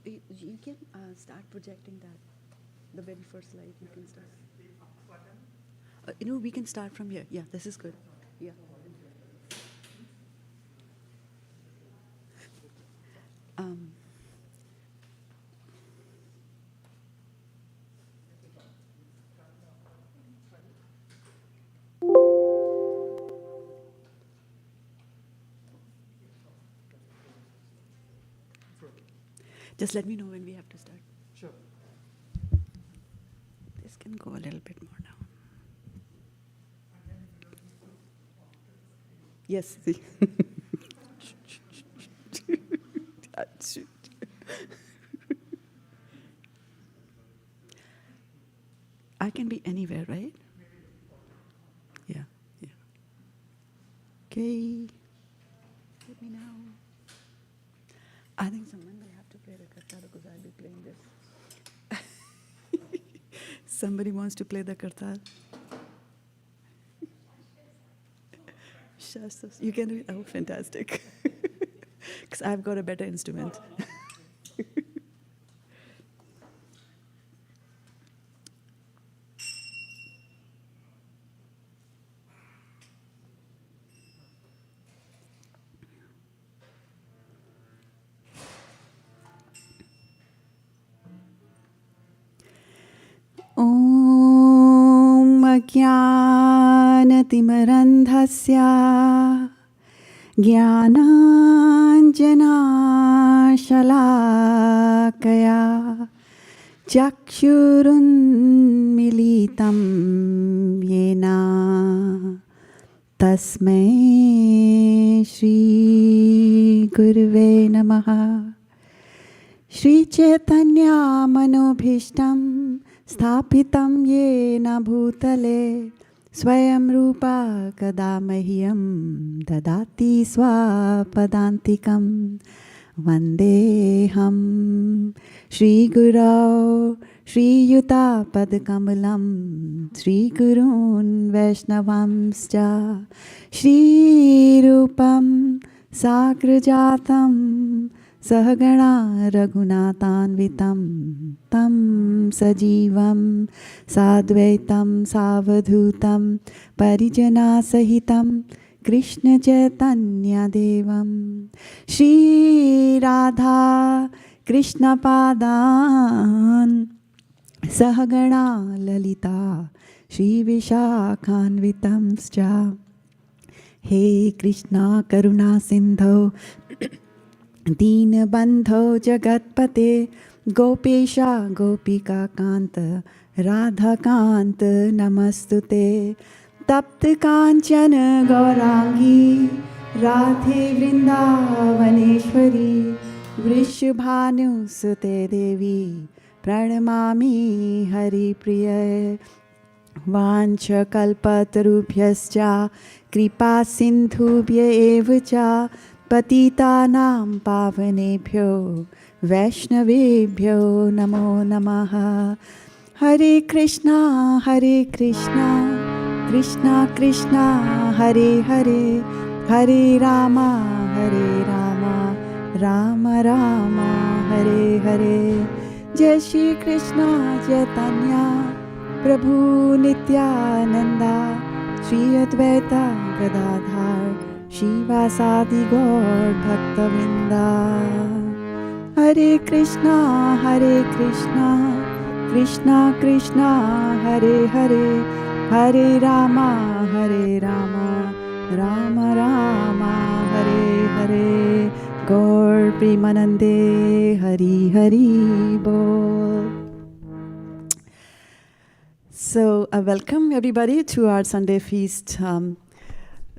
You can start projecting that. The very first slide, you can start. We can start from here. Yeah, this is good. Yeah. Just let me know when we have to start. Sure. This can go a little bit more down. Yes. I can be anywhere, right? Yeah. Okay. Let me know. I think someone will have to play the kartal because I'll be playing this. Somebody wants to play the kartal? You can do it? Oh, fantastic. Because I've got a better instrument. Om Ajnanatimandhasya Jnananjanashalakaya Chakshurunmilitam Yena Tasmai Shri Gurve Namaha Shri Chaitanya Manobhishtam Sthapitam Yena Bhutale Swayam Rupa Kadamahyam Dadati Swapadantikam Vandeham Shri Gurau Shri Yuta Padkamalam Shri Gurun Vaishnavamscha Shri Rupam Sagrajatam Sahagana Raghunathanvitam Tam Sajivam Sadvaitam Savadhutam Parijana Sahitam Krishna Chaitanya Devam Shri Radha Krishna Padan Sahagana Lalita Shri Vishakhanvitamscha He Krishna Karuna Sindho Deenabandho Jagatpate Gopesha Gopika Kanta Radha Kanta Namastute Tapta Kanchana Gaurangi Radhe Vrindavaneshwari Vrishabhanu Sute Devi Pranamami Hari Priya Vancha Kalpatarubhyascha Kripa Sindhubhya Evacha Patitanam Pavanebhyo Vaishnavebhyo Namo Namaha Hare Krishna Krishna Krishna Hare Hare Hare Rama Rama Rama Hare Hare Jai Shri Krishna Chaitanya Prabhu Nityananda Shri Advaita Gadadhar Shivasadi Gaur Bhaktavinda Hare Krishna Krishna Krishna Hare Hare Hare Rama Rama Rama Hare Hare Gaur Premanande Hari Hari Bol. So welcome everybody to our Sunday Feast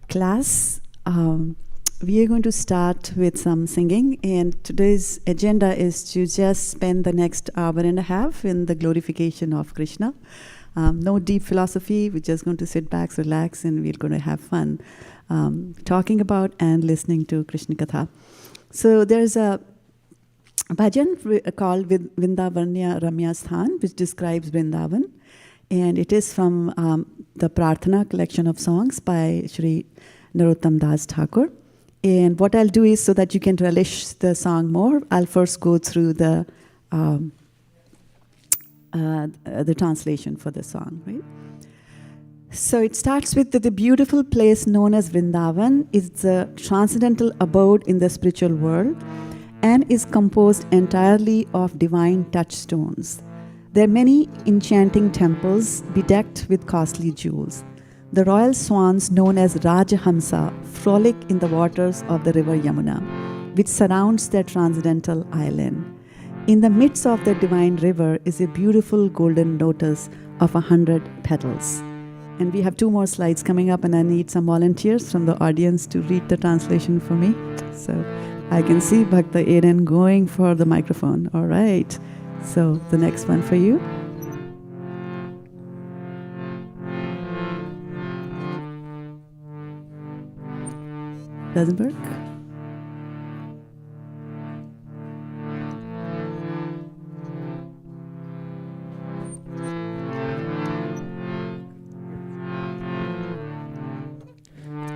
class. We are going to start with some singing, and today's agenda is to just spend the next hour and a half in the glorification of Krishna. No deep philosophy, we're just going to sit back, relax, and we're going to have fun talking about and listening to Krishna Katha. So there's a bhajan called Vrindavanya Ramya Sthan, which describes Vrindavan, and it is from the Prarthana collection of songs by Shri Narottam Das Thakur. And what I'll do is, so that you can relish the song more, I'll first go through the translation for the song, right? So it starts with the beautiful place known as Vrindavan is the transcendental abode in the spiritual world and is composed entirely of divine touchstones. There are many enchanting temples bedecked with costly jewels. The royal swans known as Rajahamsa frolic in the waters of the river Yamuna, which surrounds their transcendental island. In the midst of the divine river is a beautiful golden lotus of 100 petals. And we have 2 more slides coming up, and I need some volunteers from the audience to read the translation for me. So I can see Bhakta Aiden going for the microphone. All right. So the next one for you. Doesn't work?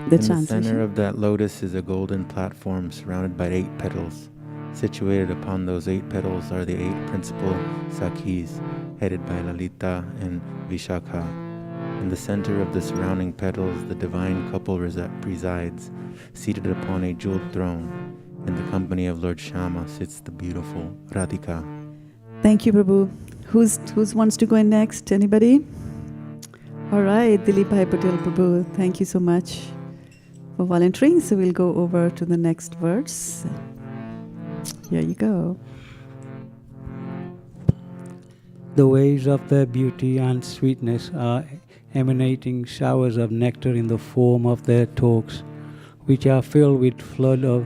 In the center of that lotus is a golden platform surrounded by 8 petals. Situated upon those 8 petals are the 8 principal Sakhis, headed by Lalita and Vishakha. In the center of the surrounding petals, the divine couple presides, seated upon a jeweled throne. In the company of Lord Shama sits the beautiful Radhika. Thank you, Prabhu. Who's wants to go in next? Anybody? All right, Dilip Bhai Patel Prabhu, thank you so much for volunteering. So we'll go over to the next verse. Here you go. The waves of their beauty and sweetness are emanating showers of nectar in the form of their talks, which are filled with flood of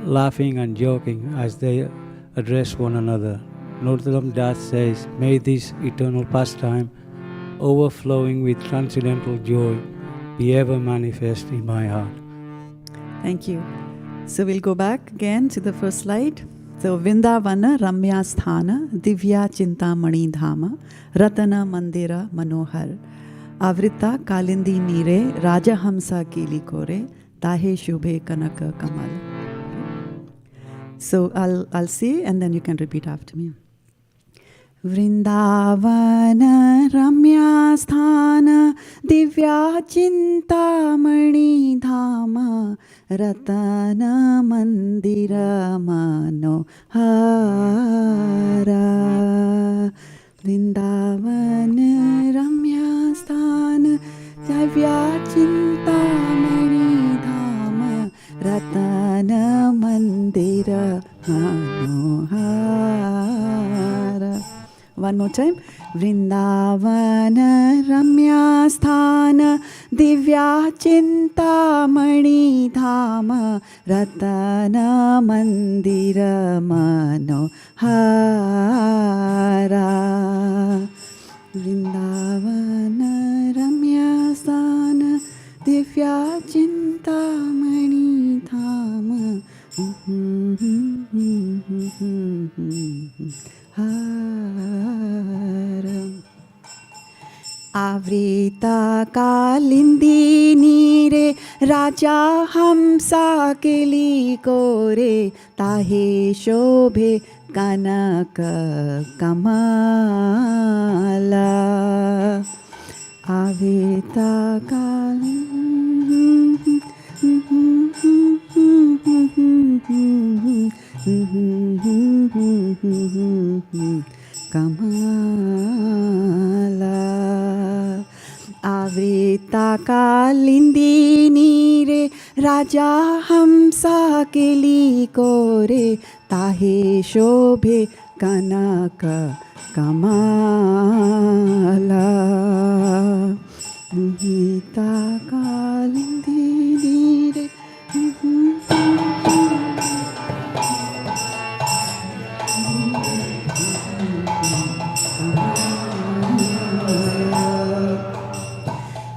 laughing and joking as they address one another. Narottam Das says, "May this eternal pastime, overflowing with transcendental joy, be ever manifest in my heart." Thank you. So we'll go back again to the first slide. So Vrindavana Ramya Sthana Divya Chintamani Dhama Ratana Mandira Manohar Avrita Kalindi Nire Rajahamsa Kili Kore Tahe Shubhe Kanaka Kamal. So I'll say, and then you can repeat after me. Vrindavana Ramya Sthana Divya Chintamani Dhama Ratana Mandira Manohara. Vrindavana Ramya Sthana Divya Chintamani Dhama Ratana Mandira Manohara. One more time. Vrindavana Ramya Sthana Divya Chintamani Dhama Ratana Mandira Manohara. Vrindavana Ramya Sthana Divya Chintamani Dhama Avrita Kalindi Nire Raja Hamsa Kili Kore Tahe Shobhe Kanaka Kamala. Avrita Kalindi Kamala. Avrita Kalindi Nire Raja Hamsa Kili Kore Tahe Shobhe Kanaka Kamala. Avrita Kalindi Nire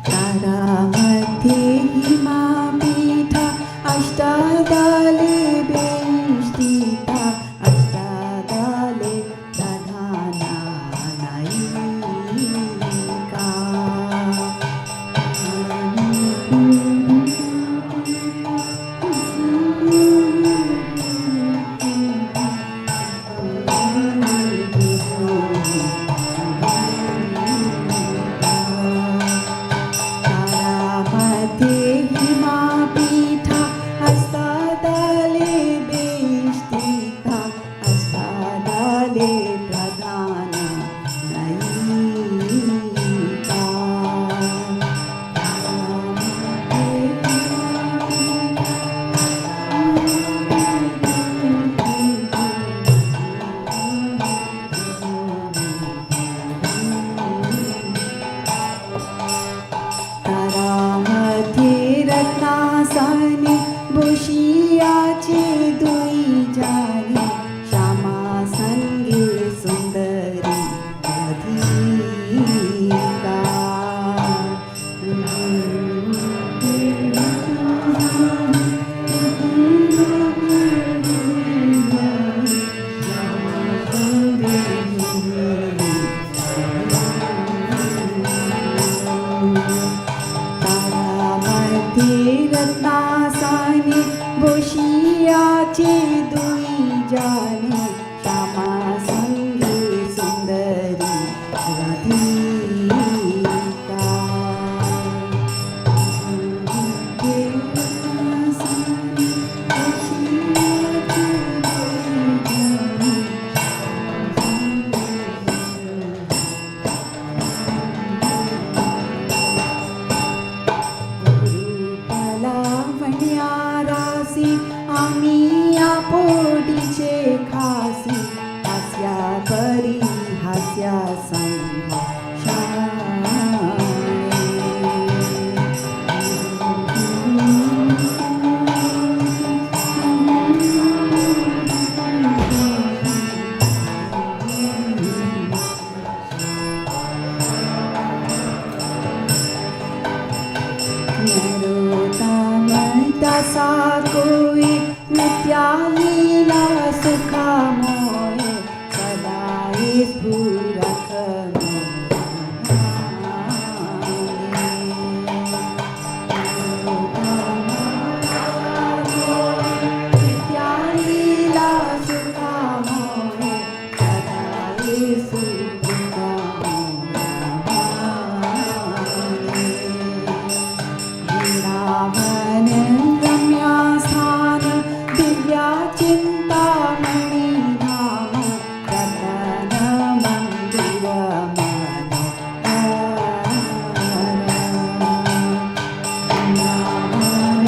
Taramati Himapita Ashtadale Beshtita Ashtadale Pradhana Naika. বসিয়াছে দুই জানে শ্যামা সঙ্গে সুন্দরী রাধিকা রত্নাসনে বসিয়াছে দুই জানে শ্যামা সঙ্গে সুন্দরী রাধিকা লাবণ্যারাশি আমি আপডিছে খাসি হাস্যা পরি হাস্যা সঙ্গ दशा कोई नित्या लीला सुखा मोहे सदा स्फुरत नित्या लीला सुखा मोहे सदा स्फुरत वृंदावन रम्या स्थान दिव्या चिंतामणि नाम रतन मंदिर वृंदावन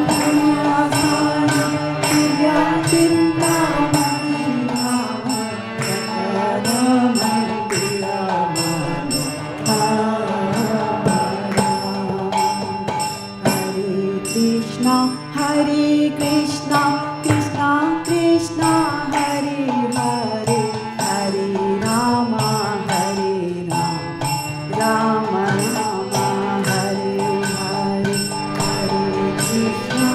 रम्या स्थान दिव्या चिंतामणि नाम रतन मंदिर Hare Krishna, Krishna Krishna, Hare Hare, Hare Rama, Hare Rama, Rama Rama, Hare Hare, Hare Krishna.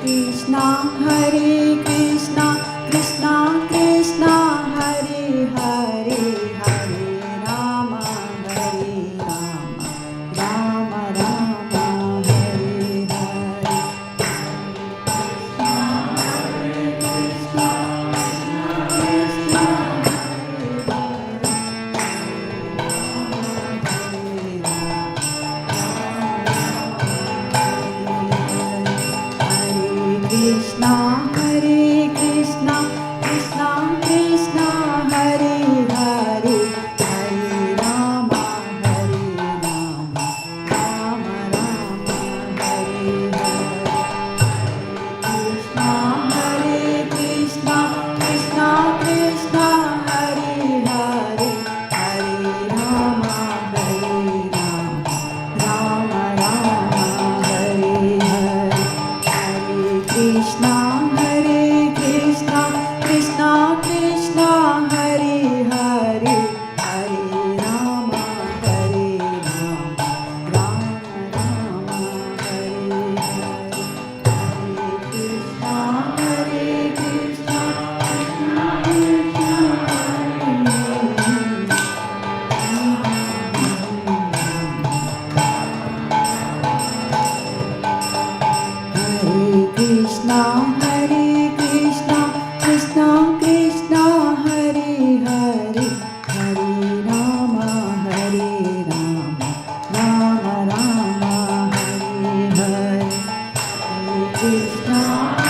Krishna, Hare Krishna, Krishna Krishna, Hare Hare, Hare Rama, Hare Rama, Rama Rama, Hare Hare. Hare Krishna, Krishna Krishna, Krishna, Hare Krishna, Krishna Krishna, Hare Hare, Hare Rama, Hare Rama, Rama Rama, Hare Hare. Krishna, Hare Krishna, Krishna Krishna, Hare Hare, Hare Rama, Hare Rama, Rama Rama, Hare Hare. Krishna, Hare Krishna, Krishna Krishna, Hare Hare, Hare Rama, Hare Rama, Rama Rama, Hare Hare. Krishna, Hare Krishna, Krishna Krishna, Hare Krishna, Hare Krishna, Krishna Krishna, Hare Hare, Hare Rama, Hare Rama, Rama Rama, Hare Hare. Krishna,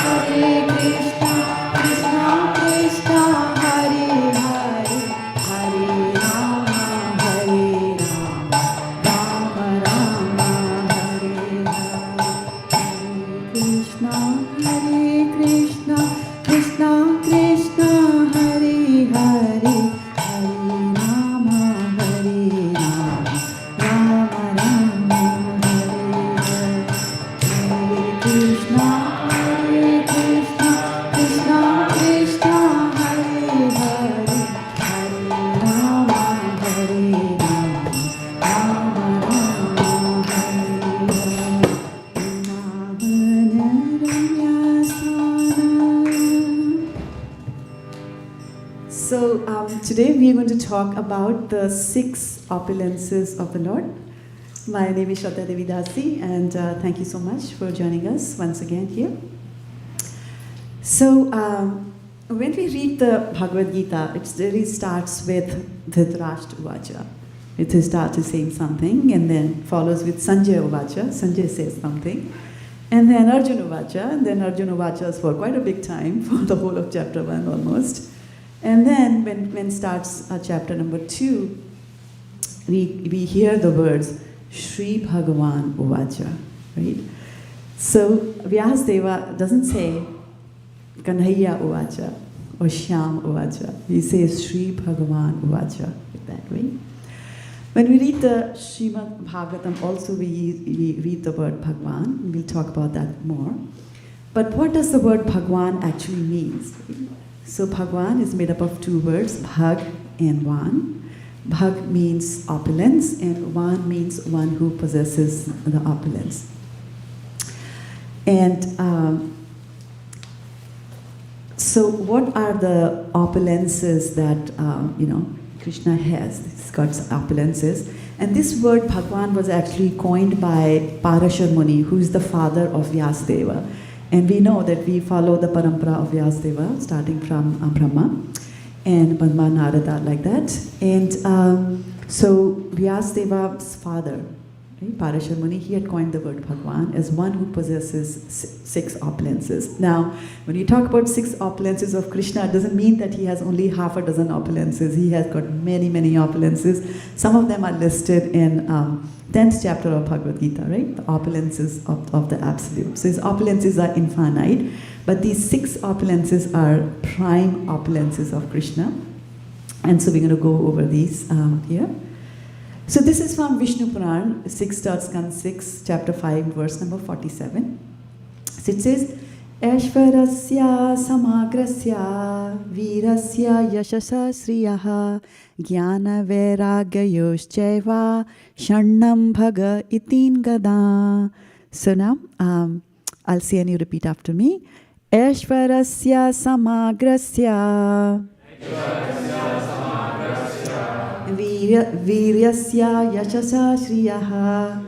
Hare Krishna, Krishna Krishna, Hare Hare, Hare Rama, Hare Rama, Rama Rama, Hare Hare. Krishna, Hare Krishna, Today we are going to talk about the 6 opulences of the Lord. My name is Shraddha Devi Dasi, and thank you so much for joining us once again here. So, when we read the Bhagavad Gita, it really starts with Dhritarashtra Uvacha. It starts saying something and then follows with Sanjaya Uvacha. Sanjaya says something. And then Arjuna Uvacha, and then Arjuna Uvachas for quite a big time, for the whole of chapter 1 almost. And then when starts chapter number 2, we hear the words Shri Bhagavan Uvacha, right? So Vyasadeva doesn't say Kanhaiya Uvacha or Shyam Uvacha. He says Shri Bhagavan Uvacha, that way. When we read the Srimad Bhagavatam, also we read the word Bhagwan. We'll talk about that more. But what does the word Bhagwan actually mean? So Bhagwan is made up of 2 words, Bhag and Van. Bhag means opulence, and Van means one who possesses the opulence. And so what are the opulences that, Krishna has? He's got opulences. And this word Bhagwan was actually coined by Parashar Muni, who is the father of Vyasadeva. And we know that we follow the parampara of Vyasadeva, starting from Brahma and Padma Narada, like that. And so Vyasadeva's father, right, Parashar Muni, he had coined the word Bhagwan as one who possesses 6 opulences. Now, when you talk about 6 opulences of Krishna, it doesn't mean that he has only half a dozen opulences. He has got many, many opulences. Some of them are listed in 10th chapter of Bhagavad Gita, right? The opulences of the Absolute. So his opulences are infinite, but these 6 opulences are prime opulences of Krishna. And so we're going to go over these here. So this is from Vishnu Puran, 6.6, chapter 5, verse number 47. So it says, Aishvarasya samagrasya virasya yashasa sriyaha jnana vairagyayoschaiva sharnam bhaga itin gada. So now, I'll say and you repeat after me. Aishvarasya samagrasya Viryasya yashasa shriyaha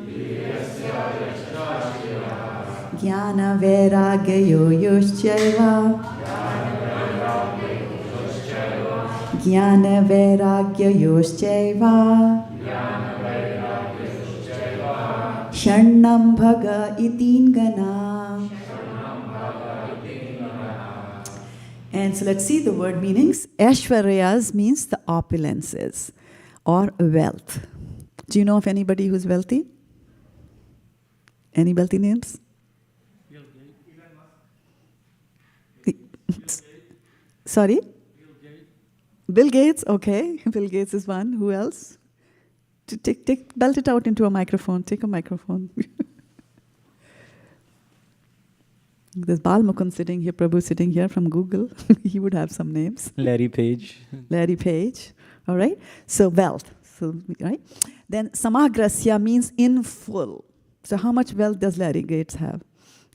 Jnana vairagyo yoschaiva Jnana vairagyo yoschaiva Sharnam bhaga itin gana. And so let's see the word meanings. Aishwaryas means the opulences or wealth. Do you know of anybody who's wealthy? Any wealthy names? Sorry? Bill Gates, okay. Bill Gates is one. Who else? Belt it out into a microphone. Take a microphone. There's Bal Mukund sitting here, Prabhu sitting here from Google. He would have some names. Larry Page. Larry Page. All right. So wealth. So right. Then samagrasya means in full. So how much wealth does Larry Gates have?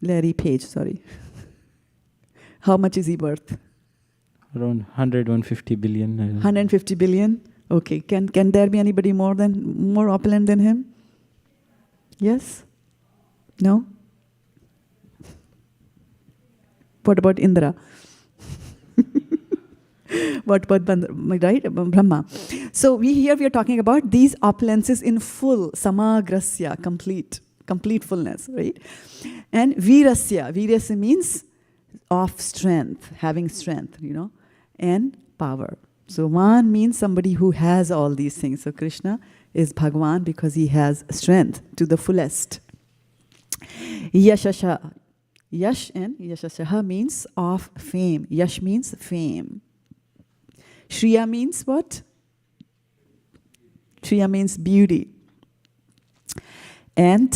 Larry Page, sorry. How much is he worth? Around 150 billion. 150 billion? Okay. Can there be anybody more opulent than him? Yes? No? What about Indra? What about Brahma? So we are talking about these opulences in full, samagrasya, complete fullness, right? And virasya means of strength, having strength, and power. So one means somebody who has all these things. So Krishna is Bhagwan because he has strength to the fullest. Yashasha. Yash and yashashaha means of fame. Yash means fame. Shriya means what? Shriya means beauty. And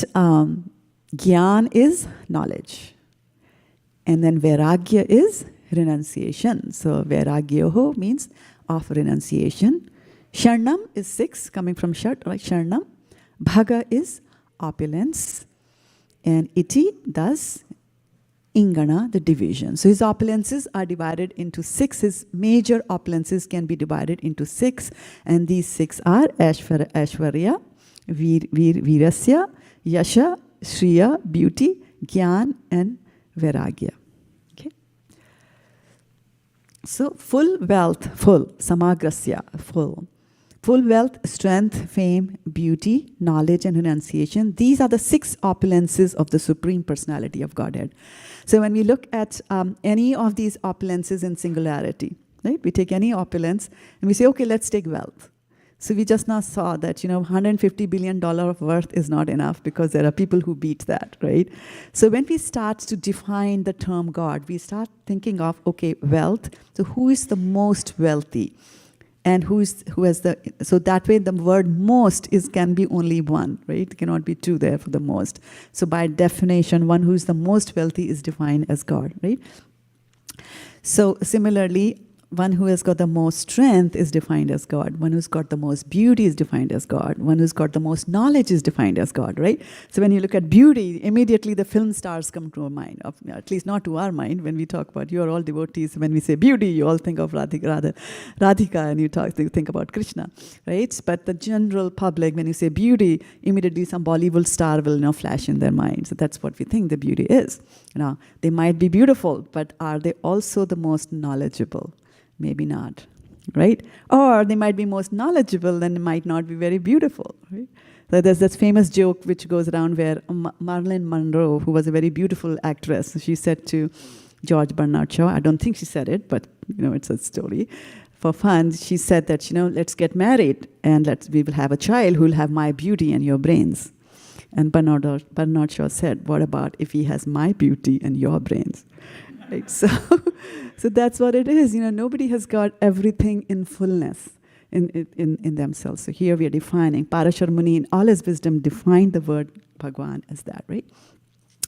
Gyan is knowledge. And then Vairagya is renunciation. So Vairagyoho means of renunciation. Sharnam is 6, coming from Shat, right? Sharnam. Bhaga is opulence. And Iti, thus, Ingana, the division. So his opulences are divided into 6. His major opulences can be divided into 6. And these 6 are Aishwarya, Virasya, Yasha, Shriya, beauty, Gyan, and Vairagya. Okay. So full wealth, full, Samagrasya, full. Full wealth, strength, fame, beauty, knowledge, and renunciation. These are the 6 opulences of the Supreme Personality of Godhead. So when we look at any of these opulences in singularity, right? We take any opulence and we say, okay, let's take wealth. So we just now saw that, $150 billion of worth is not enough because there are people who beat that, right? So when we start to define the term God, we start thinking of, okay, wealth. So who is the most wealthy? And who has so that way the word most can be only one, right? It cannot be 2 there for the most. So by definition, one who is the most wealthy is defined as God, right? So similarly, one who has got the most strength is defined as God. One who's got the most beauty is defined as God. One who's got the most knowledge is defined as God, right? So when you look at beauty, immediately the film stars come to our mind, at least not to our mind. When we talk about, you are all devotees, when we say beauty, you all think of Radhika and you think about Krishna, right? But the general public, when you say beauty, immediately some Bollywood star will flash in their mind. So that's what we think the beauty is. They might be beautiful, but are they also the most knowledgeable? Maybe not, right? Or they might be most knowledgeable and might not be very beautiful, right? So there's this famous joke which goes around where Marilyn Monroe, who was a very beautiful actress, she said to George Bernard Shaw, I don't think she said it, but it's a story. For fun, she said that, let's get married and we will have a child who will have my beauty and your brains. And Bernard Shaw said, what about if he has my beauty and your brains? Right? So that's what it is. Nobody has got everything in fullness in themselves. So here we are defining. Parashar Muni in all his wisdom defined the word Bhagwan as that, right?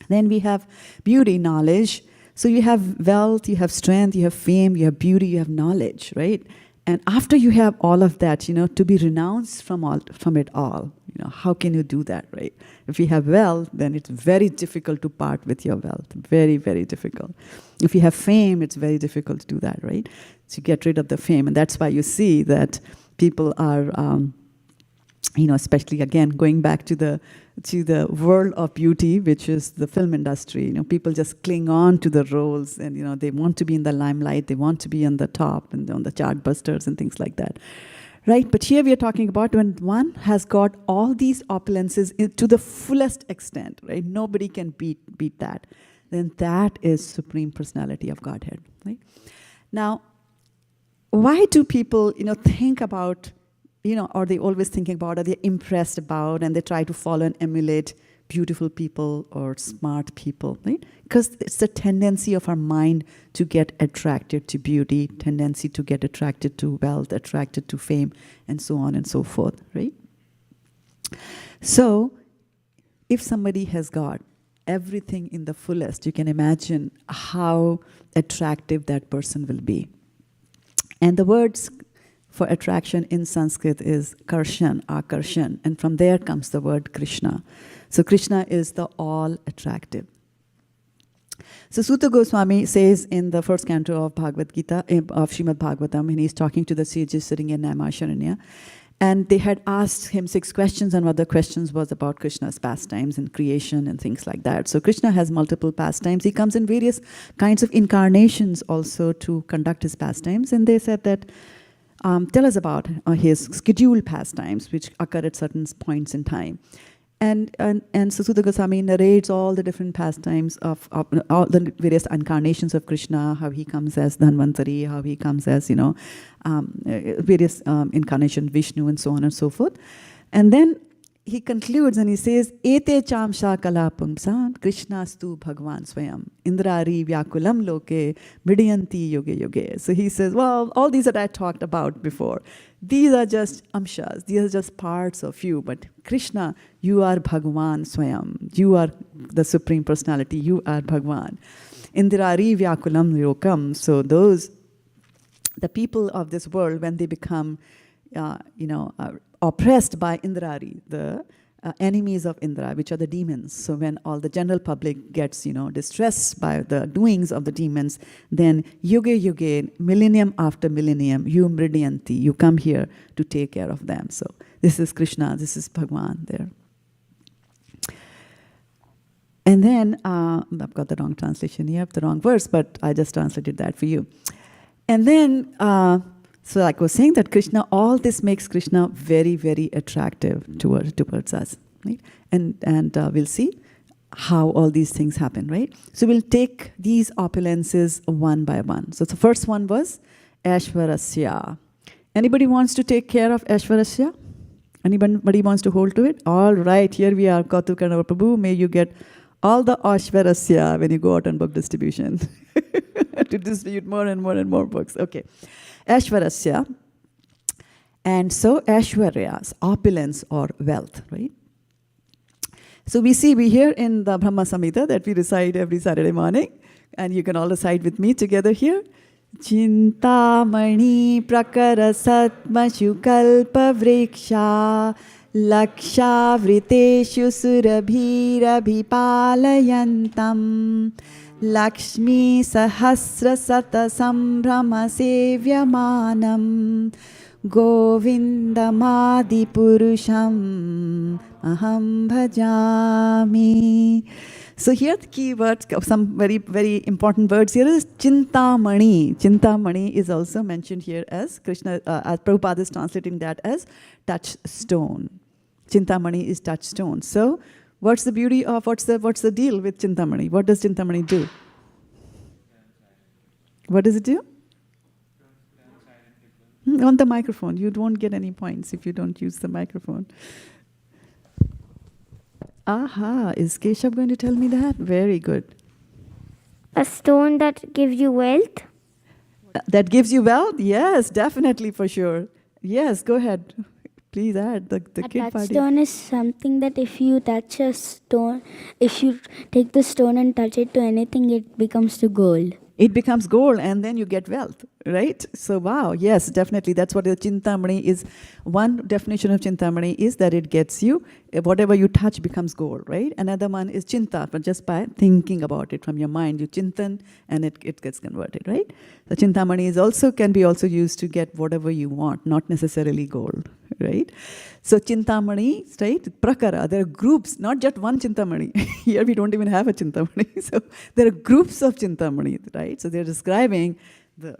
Then we have beauty, knowledge. So you have wealth, you have strength, you have fame, you have beauty, you have knowledge, right? And after you have all of that, to be renounced from it all, how can you do that, right? If you have wealth, then it's very difficult to part with your wealth. Very, very difficult. If you have fame, it's very difficult to do that, right? So get rid of the fame. And that's why you see that people are, especially again, going back to the world of beauty, which is the film industry. People just cling on to the roles and, they want to be in the limelight. They want to be on the top and on the chartbusters and things like that. Right, but here we are talking about when one has got all these opulences to the fullest extent, right? Nobody can beat that. Then that is Supreme Personality of Godhead, right? Now, why do people, think about, or they always thinking about, or they're impressed about, and they try to follow and emulate beautiful people or smart people, right? Because it's the tendency of our mind to get attracted to beauty, tendency to get attracted to wealth, attracted to fame, and so on and so forth, right? So, if somebody has got everything in the fullest, you can imagine how attractive that person will be. And the words for attraction in Sanskrit is karshan, akarshan, and from there comes the word Krishna. So Krishna is the all-attractive. So Sutta Goswami says in the first canto of Bhagavad Gita, of Srimad Bhagavatam, and he's talking to the sages sitting in Naimisharanya, and they had asked him 6 questions, and one of the questions was about Krishna's pastimes and creation and things like that. So Krishna has multiple pastimes. He comes in various kinds of incarnations also to conduct his pastimes, and they said that, tell us about his scheduled pastimes, which occur at certain points in time. And so Sutta Goswami narrates all the different pastimes of all the various incarnations of Krishna, how he comes as Dhanvantari, how he comes as, various incarnations, Vishnu, and so on and so forth. And then he concludes and he says, Ete chamsha kala pumsan Krishnastu Bhagwan Swayam Indrari Vyakulam Loke Mridyanti Yoge Yoge. So he says, well, all these that I talked about before, these are just amshas, these are just parts of you, but Krishna, you are Bhagwan Swayam, you are the Supreme Personality, you are Bhagwan. Indrari Vyakulam Lokam. So the people of this world, when they become, oppressed by Indrari, the enemies of Indra, which are the demons. So when all the general public gets, distressed by the doings of the demons, then yuge yuge, millennium after millennium, you mridyanti, you come here to take care of them. So this is Krishna, this is Bhagwan there. And then, I've got the wrong translation here, the wrong verse, but I just translated that for you. And then, so like I was saying that Krishna, all this makes Krishna very, very attractive towards us, right? And we'll see how all these things happen, right? So we'll take these opulences one by one. So the first one was Aishwarasya. Anybody wants to take care of Aishwarasya? Anybody wants to hold to it? All right, here we are, Kautukarnava Prabhu. May you get all the Aishwarasya when you go out on book distribution. To distribute more and more and more books. Okay. Aishwarasya. And so Aishwaryas, opulence or wealth, right? So we hear in the Brahma Samhita that we recite every Saturday morning, and you can all recite with me together here. Chintamani prakara satmashu kalpa vriksha laksha vriteshu surabhira bhipalayantam Lakshmi sahasra sata sambrahma sevyamanam Govindamadi purusham aham bhajami. So here the key words, some very, very important words here is Chintamani. Chintamani is also mentioned here as Krishna, as Prabhupada is translating that as touchstone. Chintamani is touchstone. So what's the beauty of, what's the deal with Chintamani? What does Chintamani do? What does it do? On the microphone. You won't get any points if you don't use the microphone. Aha, is Keshav going to tell me that? Very good. A stone that gives you wealth? That gives you wealth? Yes, definitely, for sure. Yes, go ahead. Please add the kid party. Touchstone is something that if you touch a stone, if you take the stone and touch it to anything, it becomes to gold. It becomes gold and then you get wealth, right? So wow, yes, definitely. That's what the Chintamani is. One definition of Chintamani is that it gets you, whatever you touch becomes gold, right? Another one is Chinta, but just by thinking about it from your mind, you chintan and it gets converted, right? The Chintamani is also can be also used to get whatever you want, not necessarily gold, right? So Chintamani, right? Prakara, there are groups, not just one Chintamani. Here we don't even have a Chintamani. So there are groups of Chintamani, right? So they're describing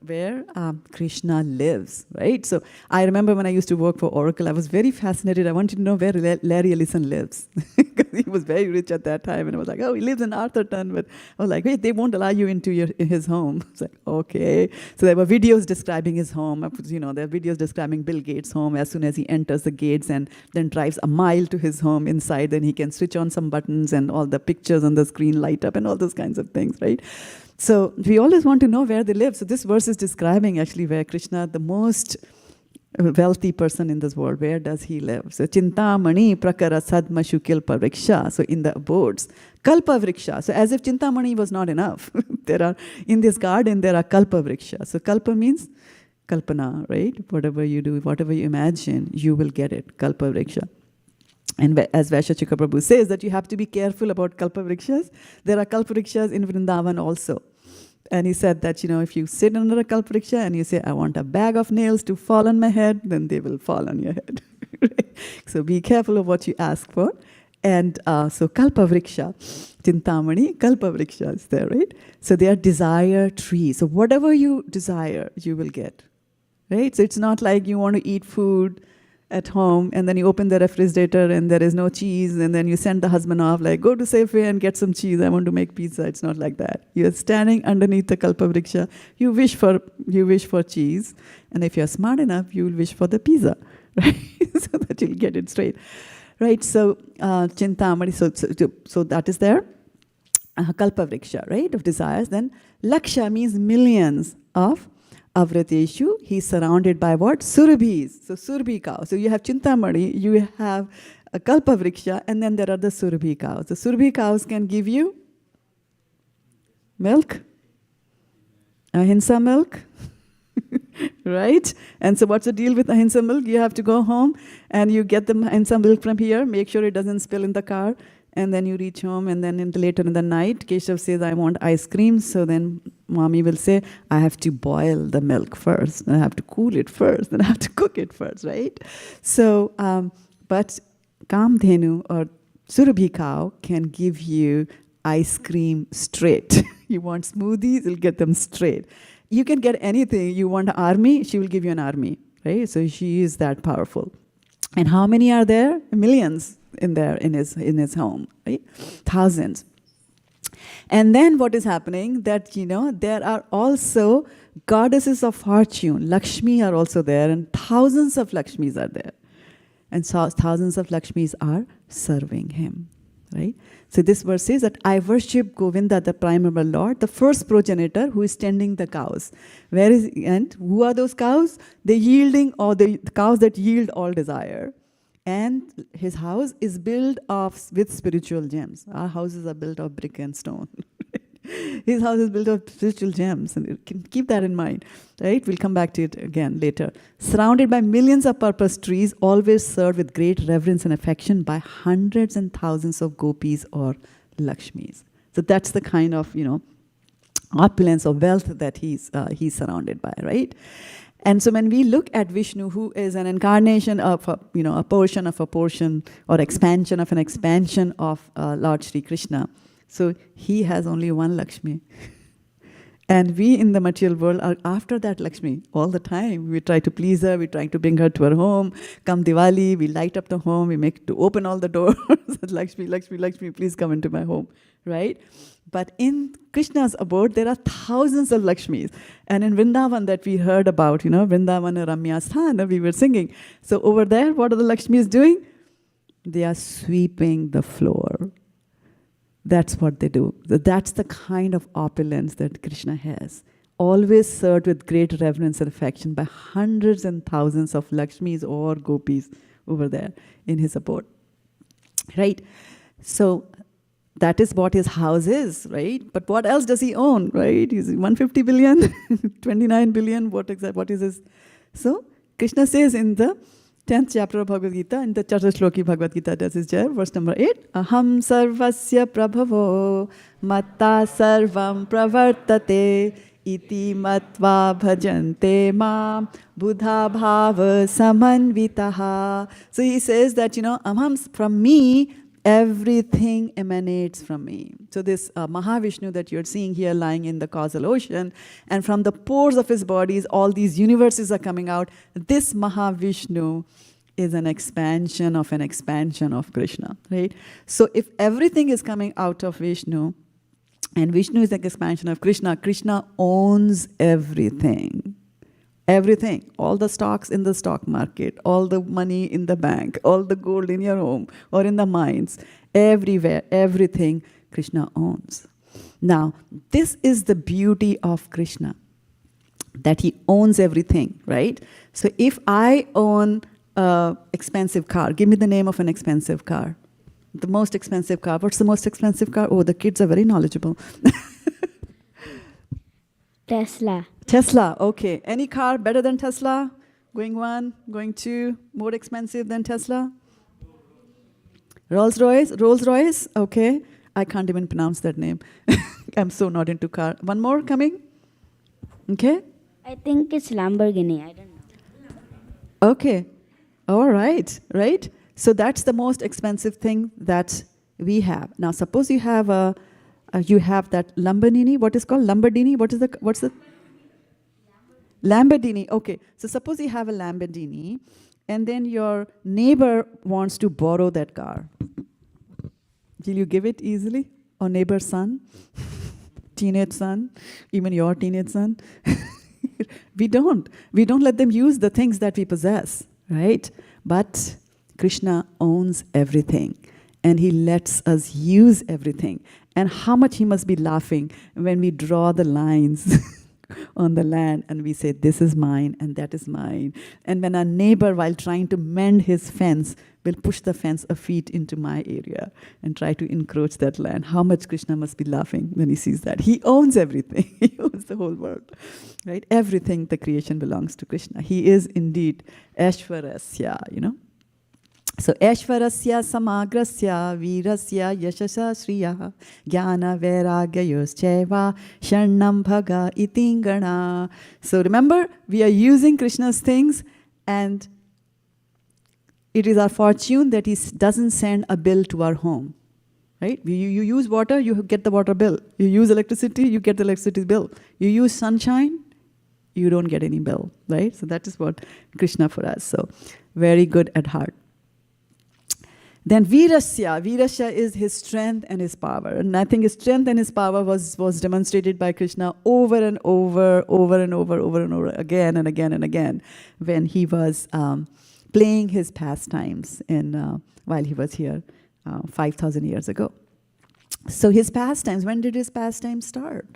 where Krishna lives, right? So I remember when I used to work for Oracle, I was very fascinated. I wanted to know where Larry Ellison lives. Because he was very rich at that time. And I was like, oh, he lives in Arthurton. But I was like, wait, they won't allow you into his home. I was like, okay. So there were videos describing his home. There are videos describing Bill Gates' home as soon as he enters the gates and then drives a mile to his home inside. Then he can switch on some buttons and all the pictures on the screen light up and all those kinds of things, right? So we always want to know where they live. So this verse is describing actually where Krishna, the most wealthy person in this world, where does he live? So Chintamani prakara sadmashu kilpa vriksha. So in the abodes, kalpa vriksha. So as if Chintamani was not enough. In this garden there are kalpa vriksha. So kalpa means kalpana, right? Whatever you do, whatever you imagine, you will get it. Kalpa vriksha. And as Vaishya Prabhu says that you have to be careful about kalpa vrikshas. There are kalpa vrikshas in Vrindavan also. And he said that, if you sit under a kalpa vriksha and you say, I want a bag of nails to fall on my head, then they will fall on your head. Right? So be careful of what you ask for. And so kalpa vriksha, Chintamani, kalpa vriksha is there, right? So they are desire trees. So whatever you desire, you will get. Right? So it's not like you want to eat food at home and then you open the refrigerator and there is no cheese and then you send the husband off like, go to Safeway and get some cheese, I want to make pizza. It's not like that. You're standing underneath the kalpa vriksha, you wish for cheese, and if you're smart enough, you will wish for the pizza, right? So that you'll get it straight. Right, so Chintamani, so that is there. Kalpa vriksha, right, of desires. Then Laksha means millions of Avrateshu, he's surrounded by what? Surabhis. So Surabhi cow. So you have Chintamani, you have a Kalpa Vriksha, and then there are the Surabhi cows. The Surabhi cows can give you milk, ahimsa milk, right? And so what's the deal with ahimsa milk? You have to go home and you get the ahimsa milk from here, make sure it doesn't spill in the car, and then you reach home, and then later in the night, Keshav says, I want ice cream. So then mommy will say, I have to boil the milk first, and I have to cool it first, and I have to cook it first, right? So, but Kamdhenu or Surabhi cow can give you ice cream straight. You want smoothies, you'll get them straight. You can get anything. You want an army, she will give you an army, right? So she is that powerful. And how many are there? Millions in there in his home, right? Thousands. And then what is happening that, there are also goddesses of fortune. Lakshmi are also there, and thousands of Lakshmis are there. And so thousands of Lakshmis are serving him, right? So this verse says that I worship Govinda, the primeval Lord, the first progenitor who is tending the cows. And who are those cows? The cows that yield all desire. And his house is built with spiritual gems. Our houses are built of brick and stone. His house is built of spiritual gems, and you can keep that in mind, right? We'll come back to it again later. Surrounded by millions of purpose trees, always served with great reverence and affection by hundreds and thousands of gopis or Lakshmis. So that's the kind of, opulence or wealth that he's surrounded by, right? And so when we look at Vishnu, who is an incarnation of, a portion of a portion, or expansion of an expansion of Lord Sri Krishna, so he has only one Lakshmi. And we in the material world are after that Lakshmi all the time. We try to please her, we try to bring her to our home. Come Diwali, we light up the home, we make to open all the doors. Lakshmi, Lakshmi, Lakshmi, please come into my home, right? But in Krishna's abode, there are thousands of Lakshmis. And in Vrindavan that we heard about, Vrindavan Ramya Sthana, we were singing. So over there, what are the Lakshmis doing? They are sweeping the floor. That's what they do. That's the kind of opulence that Krishna has. Always served with great reverence and affection by hundreds and thousands of Lakshmis or gopis over there in his abode. Right? So that is what his house is, right? But what else does he own, right? He's 150 billion, 29 billion, what is his? So Krishna says in the 10th chapter of Bhagavad Gita, in the Chaturshloki Bhagavad Gita, that is there, verse number 8. Aham sarvasya prabhavo matta sarvam pravartate iti matva bhajante mam buddha bhava samanvitaha. So he says that, aham, from me, everything emanates from me. So this Mahavishnu that you're seeing here lying in the causal ocean, and from the pores of his bodies, all these universes are coming out. This Mahavishnu is an expansion of Krishna, right? So if everything is coming out of Vishnu, and Vishnu is an expansion of Krishna, Krishna owns everything. Everything, all the stocks in the stock market, all the money in the bank, all the gold in your home or in the mines, everywhere, everything Krishna owns. Now, this is the beauty of Krishna, that he owns everything, right? So if I own an expensive car, give me the name of an expensive car. The most expensive car. What's the most expensive car? Oh, the kids are very knowledgeable. Tesla. Tesla, okay. Any car better than Tesla? Going one, going two, more expensive than Tesla? Rolls-Royce, okay. I can't even pronounce that name. I'm so not into car. One more coming? Okay. I think it's Lamborghini. I don't know. Okay. All right. Right? So that's the most expensive thing that we have. Now, suppose you have that Lamborghini. What is called Lamborghini? What's the Lamborghini? Okay. So suppose you have a Lamborghini, and then your neighbor wants to borrow that car. Will you give it easily? Or neighbor's son? Teenage son? Even your teenage son? We don't let them use the things that we possess, right? But Krishna owns everything, and he lets us use everything. And how much he must be laughing when we draw the lines on the land and we say, this is mine and that is mine. And when our neighbor, while trying to mend his fence, will push the fence a feet into my area and try to encroach that land. How much Krishna must be laughing when he sees that. He owns everything. He owns owns the whole world, right? Everything, the creation belongs to Krishna. He is indeed Aishwarasya, you know. So Aishwarasya samagrasya virasya yashasa shriya jnana vairagyayos cheva sharnam bhaga itingana. So remember, we are using Krishna's things, and it is our fortune that he doesn't send a bill to our home, right? You use water, you get the water bill. You use electricity, you get the electricity bill. You use sunshine, you don't get any bill, right? So that is what Krishna for us. So very good at heart. Then Virasya. Virasya is his strength and his power. And I think his strength and his power was demonstrated by Krishna over and over again and again and again when he was playing his pastimes while he was here 5,000 years ago. So his pastimes, when did his pastimes start?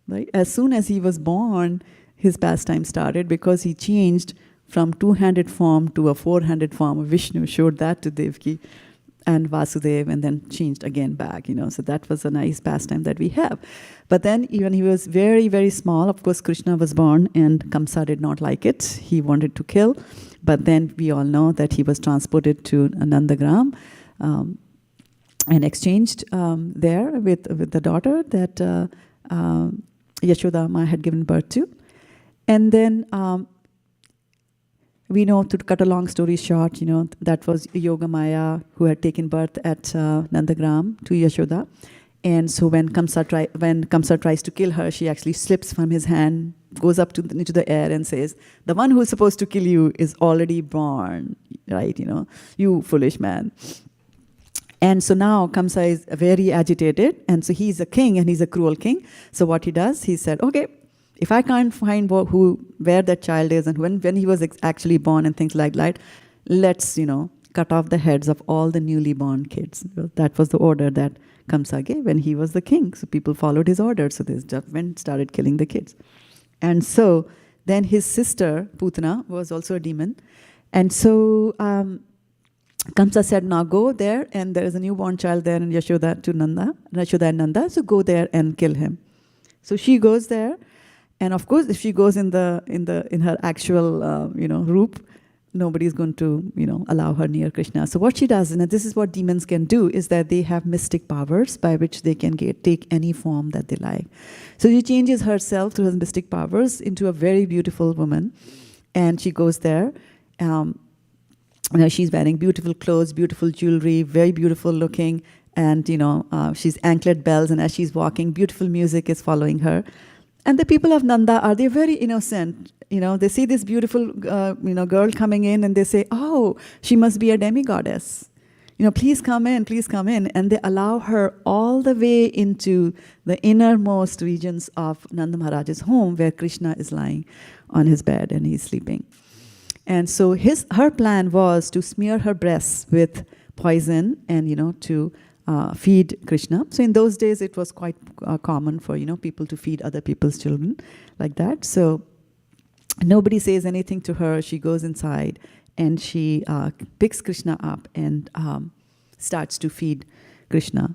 Right? As soon as he was born, his pastime started, because he changed from two-handed form to a four-handed form. Vishnu showed that to Devi and Vasudeva, and then changed again back, you know. So that was a nice pastime that we have. But then even he was very, very small. Of course, Krishna was born and Kamsa did not like it. He wanted to kill. But then we all know that he was transported to Nandagram and exchanged there with the daughter that Yashoda Ma had given birth to. And then we know, to cut a long story short, you know, that was Yogamaya who had taken birth at Nandagram to Yashoda. And so when Kamsa tries to kill her, she actually slips from his hand, goes up into the air and says, the one who is supposed to kill you is already born, right? You know, you foolish man. And so now Kamsa is very agitated, and so he's a king, and he's a cruel king. So what he does, he said, okay, if I can't find where that child is and when he was actually born and things like that, let's, you know, cut off the heads of all the newly born kids. That was the order that Kamsa gave when he was the king. So people followed his order. So they just went and started killing the kids. And so then his sister, Putana, was also a demon. And so Kamsa said, now go there, and there is a newborn child there in Yashoda and Nanda, so go there and kill him. So she goes there. And of course, if she goes in her actual roop, nobody's going to allow her near Krishna. So what she does, and this is what demons can do, is that they have mystic powers by which they can take any form that they like. So she changes herself through her mystic powers into a very beautiful woman, and she goes there. She's wearing beautiful clothes, beautiful jewelry, very beautiful looking, and she's anklet bells, and as she's walking, beautiful music is following her. And the people of Nanda they're very innocent. They see this beautiful, girl coming in, and they say, "Oh, she must be a demigoddess. Please come in, please come in." And they allow her all the way into the innermost regions of Nanda Maharaj's home, where Krishna is lying on his bed and he's sleeping. And so her plan was to smear her breasts with poison and to feed Krishna. So in those days, it was quite common for people to feed other people's children like that. So nobody says anything to her. She goes inside and she picks Krishna up and starts to feed Krishna.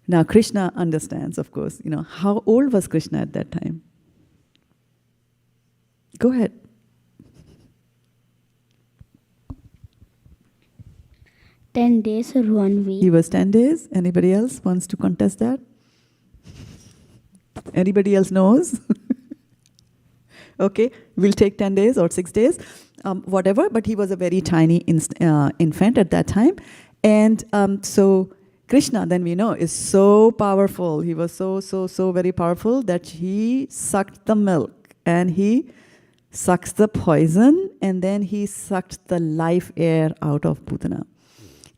Now Krishna understands, of course. How old was Krishna at that time? Go ahead. 10 days or 1 week. He was 10 days. Anybody else wants to contest that? Anybody else knows? Okay, we'll take 10 days or 6 days, whatever. But he was a very tiny infant at that time. And so Krishna, then we know, is so powerful. He was so very powerful that he sucked the milk and he sucks the poison, and then he sucked the life air out of Putana.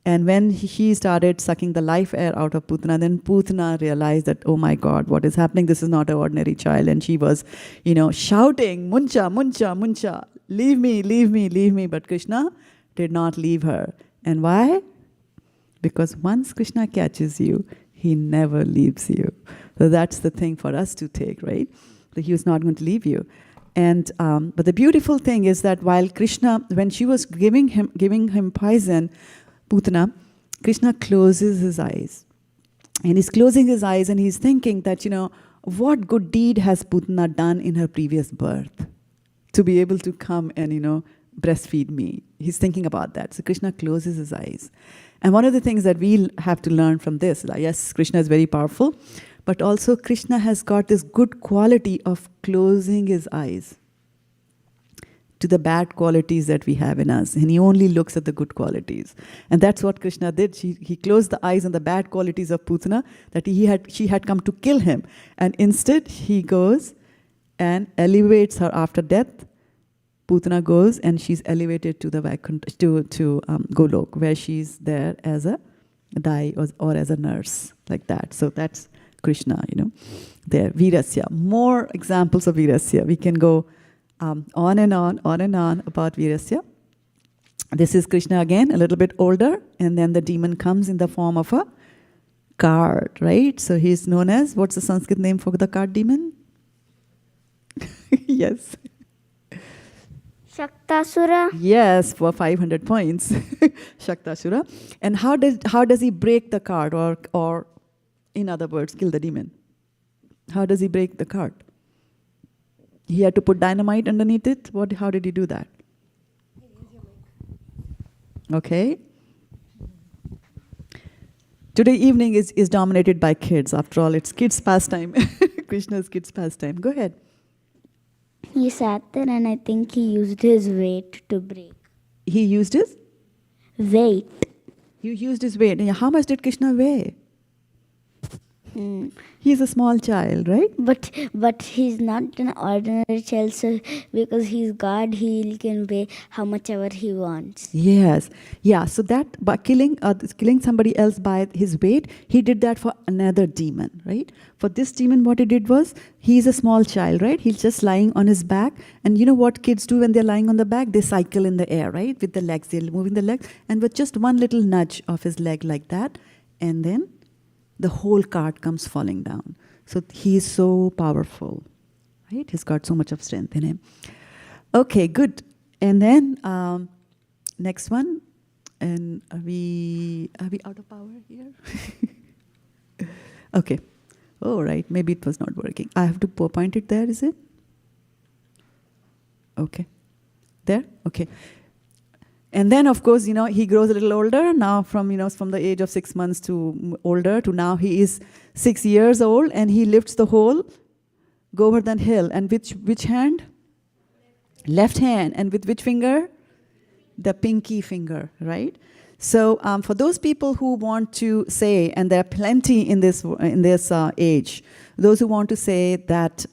And when he started sucking the life air out of Putana, then Putana realized that, oh my God, what is happening? This is not an ordinary child. And she was, shouting, Muncha, Muncha, Muncha, leave me, leave me, leave me. But Krishna did not leave her. And why? Because once Krishna catches you, he never leaves you. So that's the thing for us to take, right? So he was not going to leave you. And but the beautiful thing is that while Krishna, when she was giving him poison, Putana, Krishna closes his eyes. And he's closing his eyes and he's thinking that, what good deed has Putana done in her previous birth to be able to come and, breastfeed me? He's thinking about that. So Krishna closes his eyes. And one of the things that we'll have to learn from this, yes, Krishna is very powerful, but also Krishna has got this good quality of closing his eyes to the bad qualities that we have in us. And he only looks at the good qualities. And that's what Krishna did. He closed the eyes on the bad qualities of Putana, that she had come to kill him. And instead, he goes and elevates her after death. Putana goes and she's elevated to the Golok, where she's there as a dai or as a nurse, like that. So that's Krishna, there. Virasya. More examples of Virasya. We can go on and on about Virasya. This is Krishna again, a little bit older, and then the demon comes in the form of a card, right? So he's known as, what's the Sanskrit name for the card demon? Yes. Shaktasura. Yes, for 500 points. Shaktasura. And how does he break the card, or in other words, kill the demon? How does he break the card? He had to put dynamite underneath it? How did he do that? Okay. Today evening is dominated by kids. After all, it's kids' pastime. Krishna's kids' pastime. Go ahead. He sat there and I think he used his weight to break. He used his? Weight. You used his weight. And how much did Krishna weigh? He's a small child, right? But he's not an ordinary child, so because he's God, he can weigh how much ever he wants. Yes. Yeah, so that by killing somebody else by his weight, he did that for another demon, right? For this demon, what he did was, he's a small child, right? He's just lying on his back. And you know what kids do when they're lying on the back? They cycle in the air, right? With the legs, they're moving the legs. And with just one little nudge of his leg like that, and then the whole cart comes falling down. So he is so powerful, right? He's got so much of strength in him. Okay, good. And then next one. And are we out of power here? Okay. Oh, right. Maybe it was not working. I have to point it there, is it? Okay. There? Okay. And then, of course, he grows a little older now from the age of 6 months to older to now he is 6 years old, and he lifts the whole Govardhan hill. And which hand? Left hand. And with which finger? The pinky finger, right? So for those people who want to say, and there are plenty in this age, those who want to say that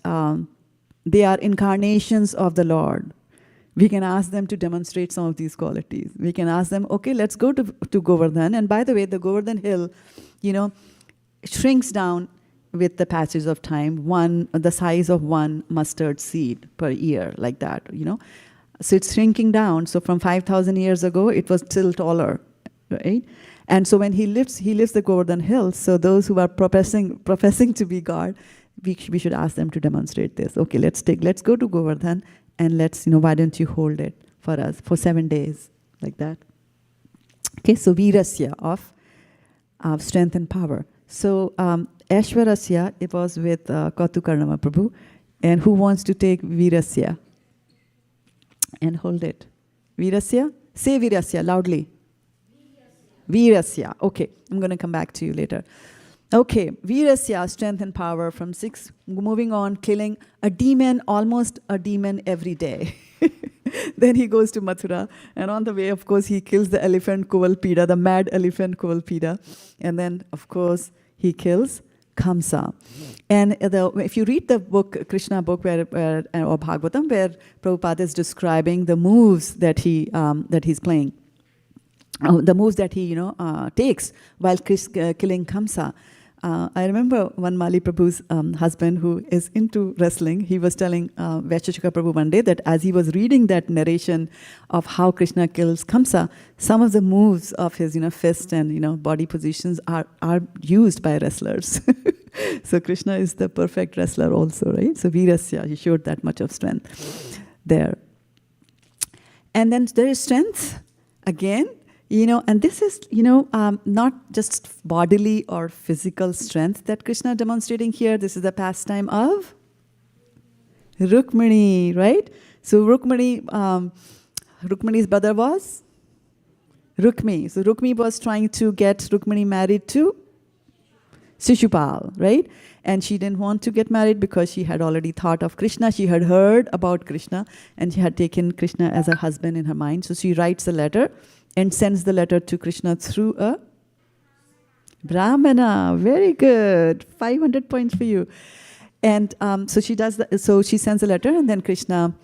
they are incarnations of the Lord, we can ask them to demonstrate some of these qualities. We can ask them, okay, let's go to Govardhan. And by the way, the Govardhan hill, shrinks down with the passage of time, the size of one mustard seed per year, like that, So it's shrinking down. So from 5,000 years ago, it was still taller, right? And so when he lifts the Govardhan hill, so those who are professing to be God, we should ask them to demonstrate this. Okay, let's go to Govardhan. And why don't you hold it for us for 7 days, like that? Okay, so Virasya of strength and power. So Aishwarasya, it was with Kautukarnama Prabhu. And who wants to take Virasya? And hold it. Virasya? Say Virasya loudly. Virasya. Okay, I'm going to come back to you later. Okay, Virasya, strength and power from 6, moving on, killing a demon, almost a demon every day. Then he goes to Mathura, and on the way, of course, he kills the elephant Kuvalpida, the mad elephant Kuvalpida. And then, of course, he kills Kamsa. And if you read the book, Krishna book, or Bhagavatam, where Prabhupada is describing the moves that he's playing, the moves that he takes while killing Kamsa. I remember one Mali Prabhu's husband who is into wrestling. He was telling Vaisheshika Prabhu one day that as he was reading that narration of how Krishna kills Kamsa, some of the moves of his fist and body positions are used by wrestlers. So Krishna is the perfect wrestler also, right? So Virasya, he showed that much of strength there. And then there is strength again. And this is, not just bodily or physical strength that Krishna demonstrating here. This is the pastime of Rukmini, right? So Rukmini's brother was Rukmi. So Rukmi was trying to get Rukmini married to Shishupal, right? And she didn't want to get married because she had already thought of Krishna. She had heard about Krishna and she had taken Krishna as her husband in her mind. So she writes a letter and sends the letter to Krishna through a Brahmana. Very good. 500 points for you. And so she does that. So she sends a letter, and then Krishna,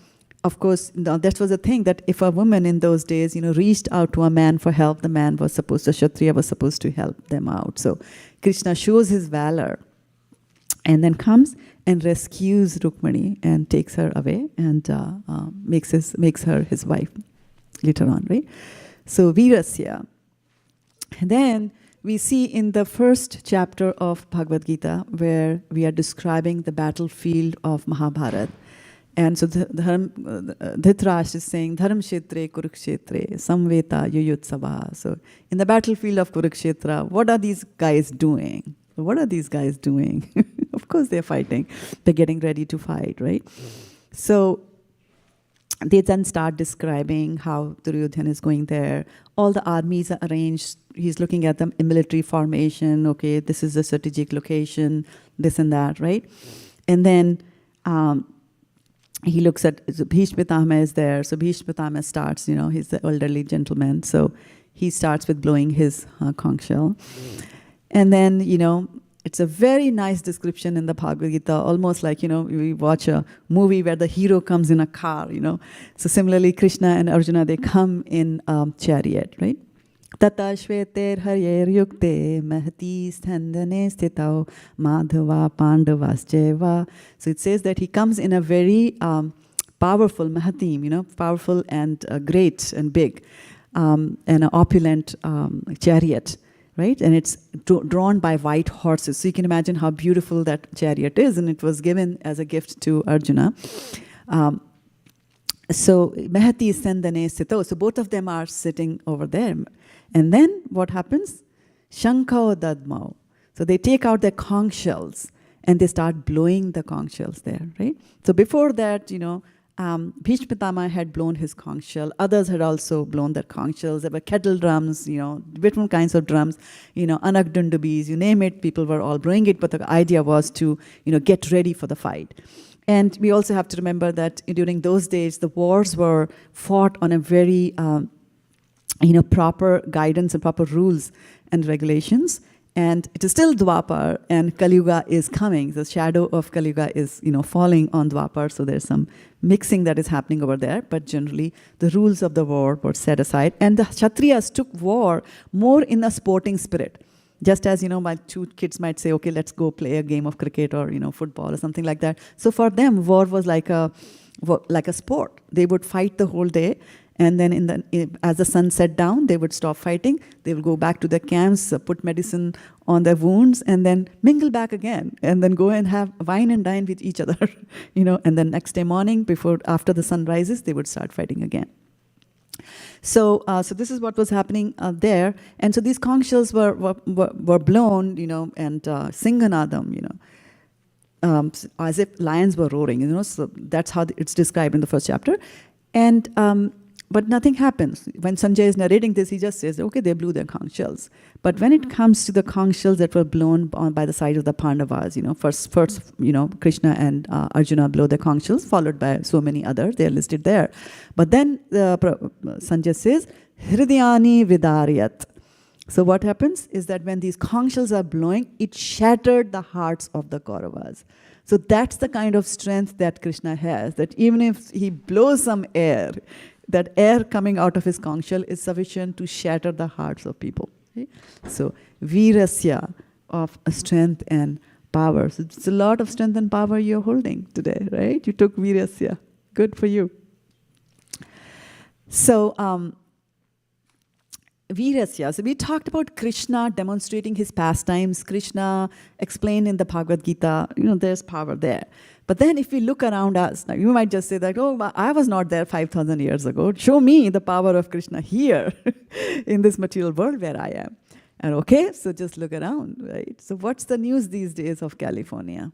of course, that was the thing, that if a woman in those days, reached out to a man for help, the Kshatriya was supposed to help them out. So Krishna shows his valor and then comes and rescues Rukmini and takes her away and makes her his wife later on, right? So Virasya. And then we see in the first chapter of Bhagavad Gita where we are describing the battlefield of Mahabharata. And so Dhritarashtra is saying, Dharam Kshetre Kurukshetre Samveta Yuyutsava. So in the battlefield of Kurukshetra, what are these guys doing? What are these guys doing? Of course they're fighting. They're getting ready to fight, right? So they then start describing how Duryodhana is going there. All the armies are arranged. He's looking at the military formation. Okay, this is the strategic location, this and that, right? And then he looks at, Bhishma Pitama is there. So Bhishma Pitama starts, he's the elderly gentleman. So he starts with blowing his conch shell. And then, it's a very nice description in the Bhagavad Gita, almost like, we watch a movie where the hero comes in a car, So similarly, Krishna and Arjuna, they come in chariot, right? Tata shveter haryer yukte mahati sthandane stitao madhava pandavascheva. So it says that he comes in a very powerful mahatim, powerful and great and big, and an opulent chariot. Right? And it's drawn by white horses. So you can imagine how beautiful that chariot is. And it was given as a gift to Arjuna. So Mahati Sandane Sito. So both of them are sitting over there. And then what happens? Shankao Dadmao. So they take out their conch shells and they start blowing the conch shells there, right? So before that, Bhishma Pitama had blown his conch shell. Others had also blown their conch shells. There were kettle drums, different kinds of drums, anakdundubis, you name it, people were all blowing it. But the idea was to, get ready for the fight. And we also have to remember that during those days, the wars were fought on a very, proper guidance and proper rules and regulations. And it is still Dwapar, and Kali Yuga is coming. The shadow of Kali Yuga is, falling on Dwapar. So there's some mixing that is happening over there. But generally, the rules of the war were set aside. And the Kshatriyas took war more in a sporting spirit. Just as, my two kids might say, okay, let's go play a game of cricket or, football or something like that. So for them, war was like a sport. They would fight the whole day. And then as the sun set down, they would stop fighting. They would go back to their camps, put medicine on their wounds, and then mingle back again. And then go and have wine and dine with each other. And then next day morning, after the sun rises, they would start fighting again. So this is what was happening there. And so these conch shells were blown, and Singanadam, as if lions were roaring, So that's how it's described in the first chapter. And but nothing happens. When Sanjay is narrating this, he just says, okay, they blew their conch shells. But when it comes to the conch shells that were blown by the side of the Pandavas, first, Krishna and Arjuna blow their conch shells, followed by so many others. They're listed there. But then Sanjay says, Hridayani Vidaryat. So what happens is that when these conch shells are blowing, it shattered the hearts of the Kauravas. So that's the kind of strength that Krishna has, that even if he blows some air, that air coming out of his conch shell is sufficient to shatter the hearts of people. Okay? So virasya, of strength and power. So it's a lot of strength and power you're holding today, right? You took virasya. Good for you. So Virasya. So we talked about Krishna demonstrating his pastimes. Krishna explained in the Bhagavad Gita, there's power there. But then if we look around us, now you might just say that, oh, I was not there 5,000 years ago. Show me the power of Krishna here in this material world where I am. And okay, so just look around, right? So what's the news these days of California?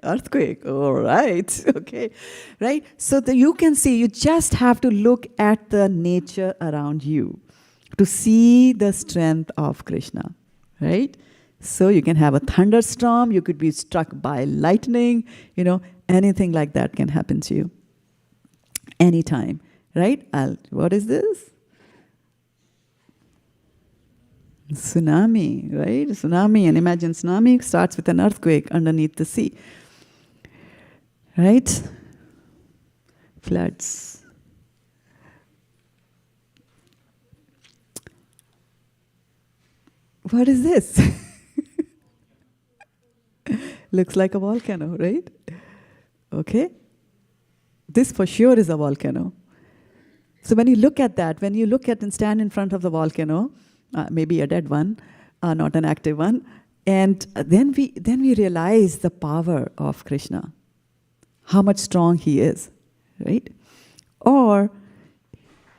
Earthquake. All right. Okay. Right. So you can see, you just have to look at the nature around you to see the strength of Krishna. Right. So you can have a thunderstorm. You could be struck by lightning. Anything like that can happen to you. Anytime. Right. What is this? Tsunami, right? Tsunami, and imagine tsunami starts with an earthquake underneath the sea, right? Floods. What is this? Looks like a volcano, right? Okay. This for sure is a volcano. So when you look at that, when you look at and stand in front of the volcano, maybe a dead one, not an active one. And then we realize the power of Krishna, how much strong he is, right? Or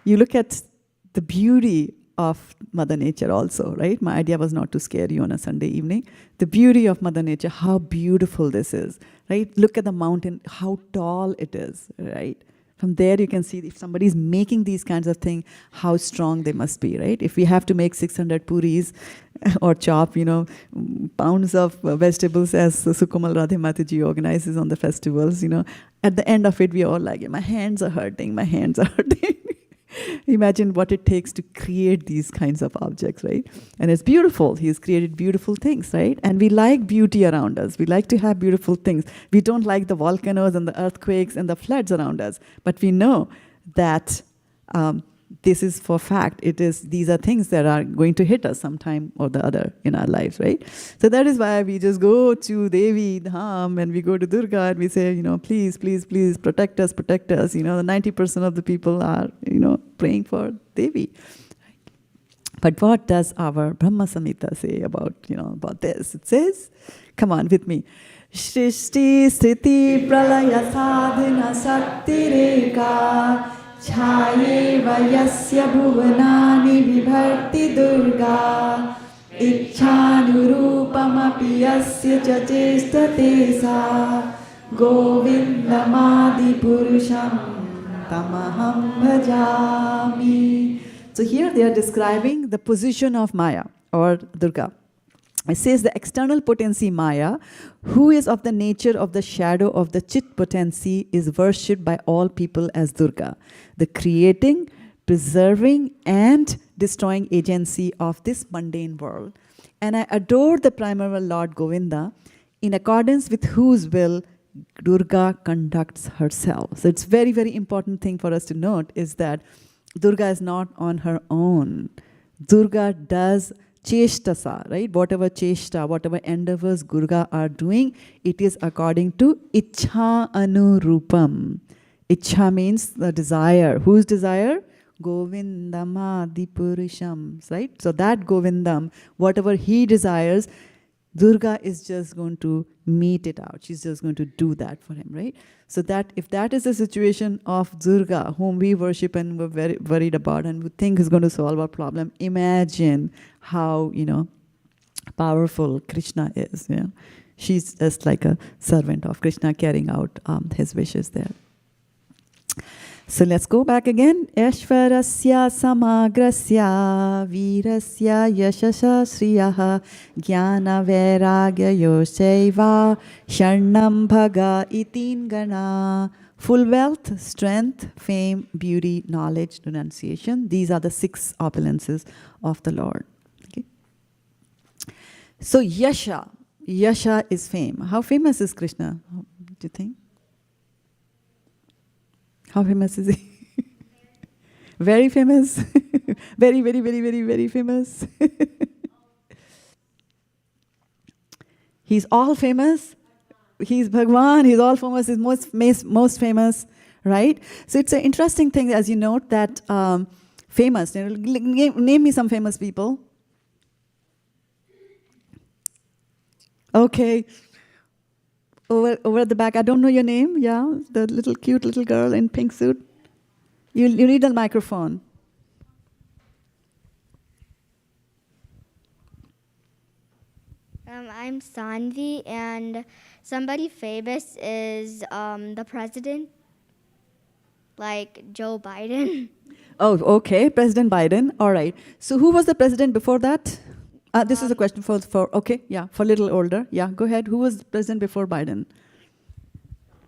you look at the beauty of Mother Nature also, right? My idea was not to scare you on a Sunday evening. The beauty of Mother Nature, how beautiful this is, right? Look at the mountain, how tall it is, right? From there, you can see if somebody is making these kinds of things, how strong they must be, right? If we have to make 600 puris or chop, pounds of vegetables as Sukumal Radhe Mataji organizes on the festivals, at the end of it, we are all like, my hands are hurting, my hands are hurting. Imagine what it takes to create these kinds of objects, right? And it's beautiful. He's created beautiful things, right? And we like beauty around us. We like to have beautiful things. We don't like the volcanoes and the earthquakes and the floods around us. But we know that this is for fact. These are things that are going to hit us sometime or the other in our lives, right? So that is why we just go to Devi Dham and we go to Durga and we say, please, please, please protect us, protect us. The 90% of the people are, praying for Devi. But what does our Brahma Samhita say about this? It says, come on with me. Shrishti Sthiti Pralaya Sadhana Saktireka Chhaye Vayasya Bhuvanani Vibharti Durga Ichhanurupamapi Yasya Chachestate Sa Govindamadi Purusham Tamaham Bhajami. So here they are describing the position of Maya or Durga. It says the external potency Maya, who is of the nature of the shadow of the Chit potency, is worshipped by all people as Durga, the creating, preserving, and destroying agency of this mundane world. And I adore the primeval Lord Govinda, in accordance with whose will Durga conducts herself. So it's very, very important thing for us to note is that Durga is not on her own. Durga does cheshtasa, right? Whatever cheshta, whatever endeavors Durga are doing, it is according to Ichha Anurupam. Ichha means the desire. Whose desire? Govindamadi Purusham, right? So that Govindam, whatever he desires, Durga is just going to mete it out. She's just going to do that for him, right? So that if that is the situation of Durga, whom we worship and we're very worried about and we think is going to solve our problem, imagine how, powerful Krishna is. She's just like a servant of Krishna carrying out his wishes there. So let's go back again. Eshvarasya samagrasya virasya yashasha sriyaha jnana vairagya yoseva sharnam bhaga itin gana. Full wealth, strength, fame, beauty, knowledge, renunciation. These are the 6 opulences of the Lord. Okay. So yasha. Yasha is fame. How famous is Krishna? Do you think? How famous is he? Very famous. Very, very, very, very, very famous. He's all famous. He's Bhagwan. He's all famous. He's most famous. right? So it's an interesting thing, as you note, that famous, name me some famous people. Okay. Over at the back, I don't know your name, yeah? The little cute little girl in pink suit. You need a microphone. I'm Sanvi, and somebody famous is the president, like Joe Biden. Oh, okay, President Biden. All right. So who was the president before that? This is a question for okay, yeah, for a little older. Yeah, go ahead. Who was president before Biden?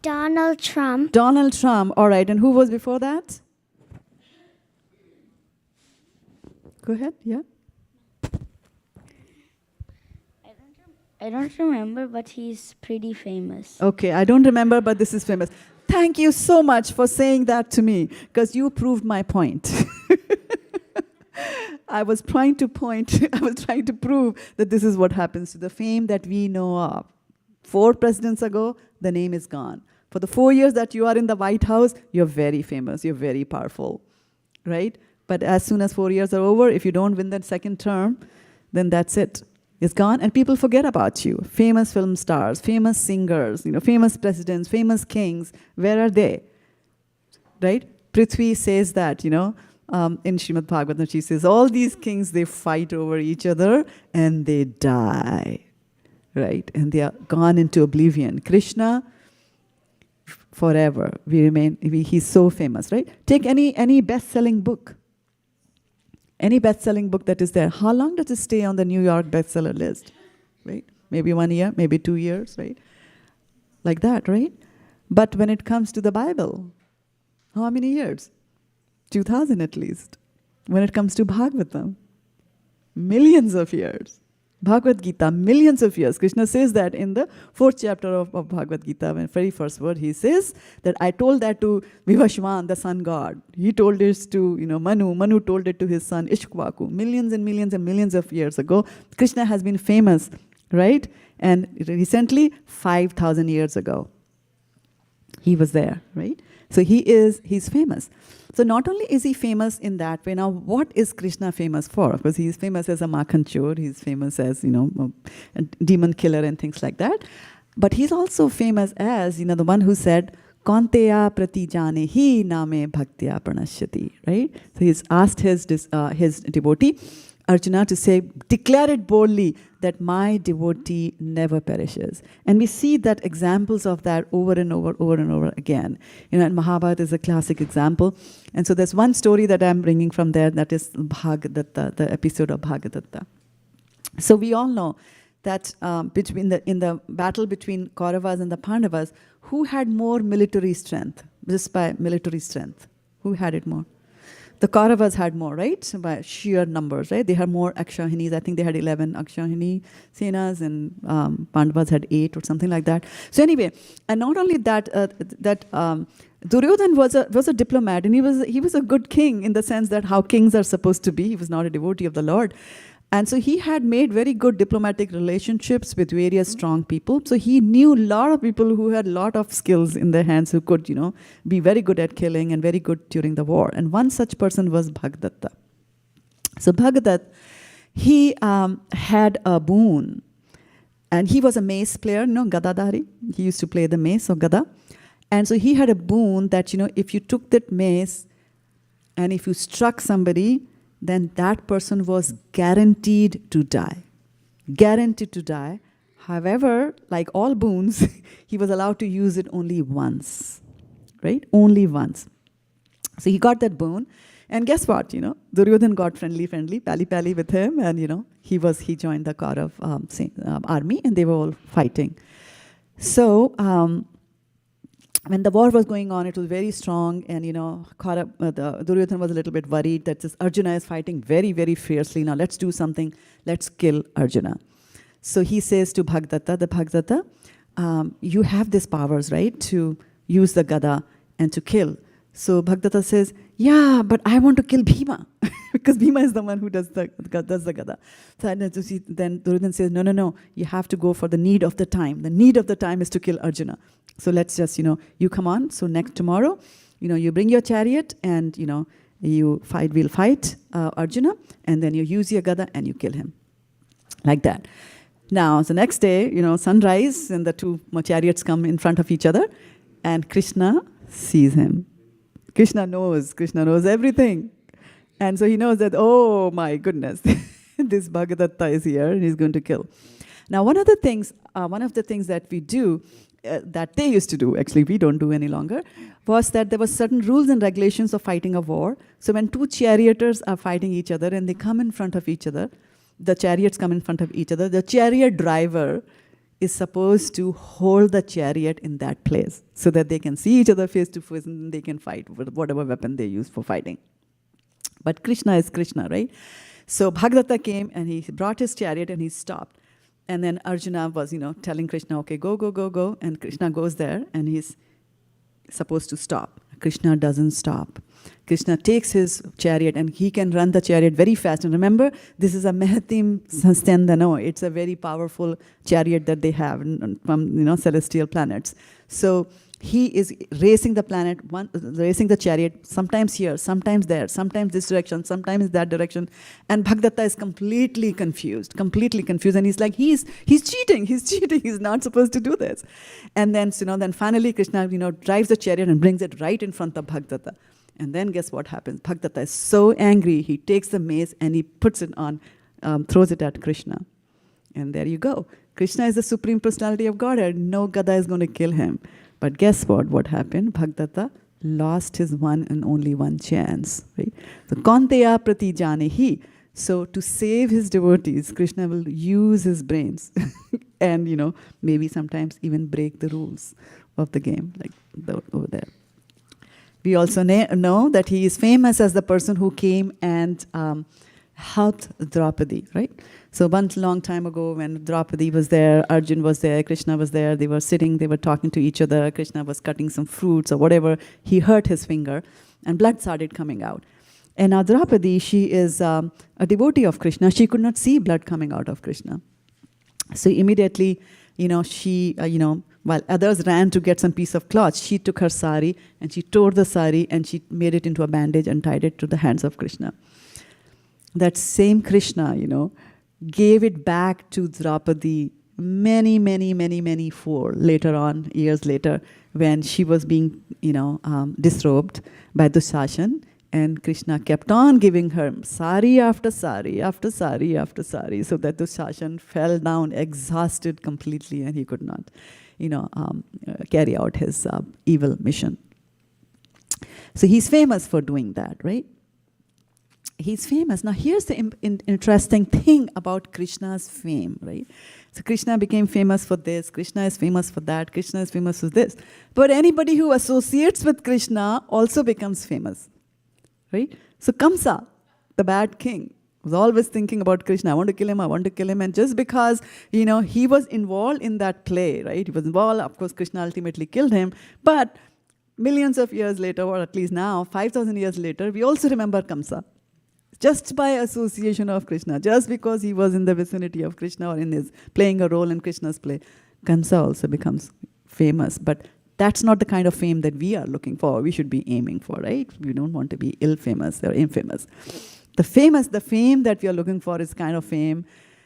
Donald Trump. Donald Trump. All right. And who was before that? Go ahead. Yeah. I don't remember, but he's pretty famous. Okay, I don't remember, but this is famous. Thank you so much for saying that to me, because you proved my point. I was trying to prove that this is what happens to the fame that we know of. 4 presidents ago, the name is gone. For the 4 years that you are in the White House, you're very famous, you're very powerful, right? But as soon as 4 years are over, if you don't win that second term, then that's it. It's gone, and people forget about you. Famous film stars, famous singers, famous presidents, famous kings, where are they? Right? Prithvi says that, in Srimad Bhagavatam, she says, all these kings, they fight over each other and they die, right? And they are gone into oblivion. Krishna, forever, he's so famous, right? Take any best-selling book. Any best-selling book that is there, how long does it stay on the New York bestseller list? Right? Maybe 1 year, maybe 2 years, right? Like that, right? But when it comes to the Bible, how many years? 2000 at least. When it comes to Bhagavatam, millions of years. Bhagavad Gita, millions of years. Krishna says that in the 4th chapter of Bhagavad Gita, when very first word, he says that I told that to Vivashwan, the sun god. He told this to Manu. Manu told it to his son Ishkvaku. Millions and millions and millions of years ago, Krishna has been famous, right? And recently, 5,000 years ago, he was there, right? So he's famous. So not only is he famous in that way, now what is Krishna famous for? Because he's famous as a Makhanchor, he's famous as, a demon killer and things like that. But he's also famous as, the one who said, Kaunteya prati janehi name bhaktya pranashyati, right? So he's asked his devotee, Arjuna, to say, declare it boldly that my devotee never perishes. And we see that examples of that over and over again. And Mahabharata is a classic example. And so there's one story that I'm bringing from there, that is Bhagadatta, the episode of Bhagadatta. So we all know that in the battle between Kauravas and the Pandavas, who had more military strength? Just by military strength. Who had it more? The Kauravas had more, right? By sheer numbers, right? They had more Akshahinis. I think they had 11 Akshahini Senas, and Pandavas had 8 or something like that. So anyway, and not only that, Duryodhan was a diplomat, and he was a good king in the sense that how kings are supposed to be. He was not a devotee of the Lord. And so he had made very good diplomatic relationships with various strong people. So he knew a lot of people who had a lot of skills in their hands, who could, be very good at killing and very good during the war. And one such person was Bhagadatta. So Bhagadatta, he had a boon. And he was a mace player, Gadadhari. He used to play the mace or Gada. And so he had a boon that, if you took that mace and if you struck somebody, then that person was guaranteed to die. Guaranteed to die. However, like all boons, he was allowed to use it only once, right? Only once. So he got that boon. And guess what, Duryodhan got friendly, pally with him, and, he joined the Kaurav army, and they were all fighting. So, when the war was going on, it was very strong, and Duryodhan was a little bit worried that this Arjuna is fighting very, very fiercely. Now let's do something. Let's kill Arjuna. So he says to Bhagadatta, you have these powers, right, to use the Gada and to kill. So Bhagadatta says, yeah, but I want to kill Bhima because Bhima is the one who does the Gada. So then Duryodhan says, no, you have to go for the need of the time. The need of the time is to kill Arjuna. So let's just, you come on. So tomorrow, you bring your chariot and, we'll fight Arjuna, and then you use your gada and you kill him. Like that. Now, the next day, sunrise, and the two chariots come in front of each other, and Krishna sees him. Krishna knows everything. And so he knows that, oh my goodness, this Bhagadatta is here and he's going to kill. Now, one of the things that we do, that they used to do, actually we don't do any longer, was that there were certain rules and regulations of fighting a war. So when two charioteers are fighting each other and they come in front of each other, the chariots come in front of each other, the chariot driver is supposed to hold the chariot in that place so that they can see each other face to face and they can fight with whatever weapon they use for fighting. But Krishna is Krishna, right? So Bhagadatta came and he brought his chariot and he stopped. And then Arjuna was, telling Krishna, okay, go, go, go, go. And Krishna goes there and he's supposed to stop. Krishna doesn't stop. Krishna takes his chariot and he can run the chariot very fast. And remember, this is a Mehatim Sastendano. It's a very powerful chariot that they have from celestial planets. So he is racing the planet, racing the chariot, sometimes here, sometimes there, sometimes this direction, sometimes that direction. And Bhagadatta is completely confused. And he's like, he's cheating, he's not supposed to do this. And then, then finally Krishna, drives the chariot and brings it right in front of Bhagadatta. And then guess what happens? Bhagadatta is so angry, he takes the mace and he puts it on, throws it at Krishna. And there you go. Krishna is the Supreme Personality of Godhead. No gada is going to kill him. But guess what? What happened? Bhagadatta lost his one and only one chance. Right? So, Kaunteya prati janehi. So, to save his devotees, Krishna will use his brains and, maybe sometimes even break the rules of the game, like over there. We also know that he is famous as the person who came and helped Draupadi, right? So once long time ago when Draupadi was there, Arjun was there, Krishna was there, they were sitting, they were talking to each other, Krishna was cutting some fruits or whatever, he hurt his finger and blood started coming out. And now Draupadi, she is a devotee of Krishna, she could not see blood coming out of Krishna. So immediately, she, while others ran to get some piece of cloth, she took her sari and she tore the sari and she made it into a bandage and tied it to the hands of Krishna. That same Krishna, gave it back to Draupadi many later on, years later, when she was being, disrobed by Dushashan. And Krishna kept on giving her sari after sari after sari after sari, so that Dushashan fell down exhausted completely and he could not, carry out his evil mission. So he's famous for doing that, right? He's famous. Now here's the interesting thing about Krishna's fame, right? So Krishna became famous for this, Krishna is famous for that, Krishna is famous for this. But anybody who associates with Krishna also becomes famous, right? So Kamsa, the bad king, was always thinking about Krishna. I want to kill him. And just because, he was involved in that play, right? He was involved, of course, Krishna ultimately killed him. But millions of years later, or at least now, 5,000 years later, we also remember Kamsa. Just by association of Krishna, just because he was in the vicinity of Krishna or in his playing a role in Krishna's play, Kamsa also becomes famous. But that's not the kind of fame that we are looking for, we should be aiming for, right? We don't want to be ill-famous or infamous. The fame that we are looking for is kind of fame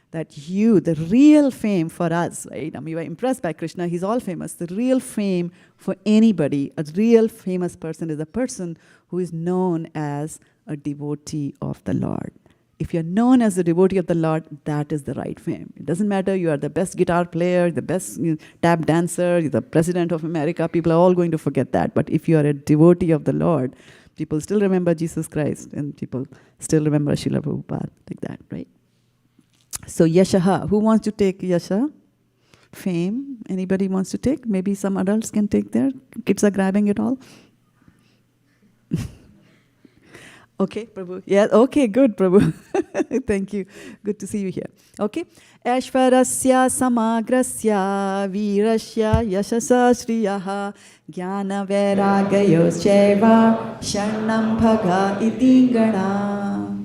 that the real fame for us, right? I mean, we were impressed by Krishna, he's all famous. The real fame for anybody, a real famous person is a person who is known as a devotee of the Lord. If you're known as a devotee of the Lord, that is the right fame. It doesn't matter you are the best guitar player, the best tap dancer, you're the president of America, people are all going to forget that. But if you are a devotee of the Lord, people still remember Jesus Christ and people still remember Srila Prabhupada, like that, right? So Yashaha, who wants to take Yasha? Fame, anybody wants to take? Maybe some adults can take there. Kids are grabbing it all. Okay, Prabhu. Yeah, okay, good, Prabhu. Thank you. Good to see you here. Okay. Ashvarasya samagrasya virasya yashasa shriyaha jnana vairagayos cheva sharnam bhaga iti gana.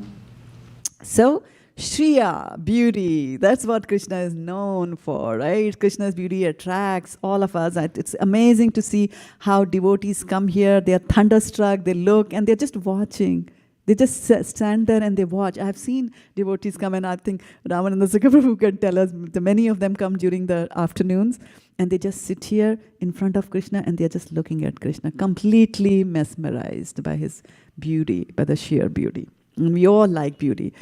So, Shriya, beauty. That's what Krishna is known for, right? Krishna's beauty attracts all of us. It's amazing to see how devotees come here. They are thunderstruck. They look and they're just watching. They just stand there and they watch. I've seen devotees come, and I think Ramananda Prabhu can tell us, many of them come during the afternoons, and they just sit here in front of Krishna and they're just looking at Krishna, completely mesmerized by his beauty, by the sheer beauty. And we all like beauty.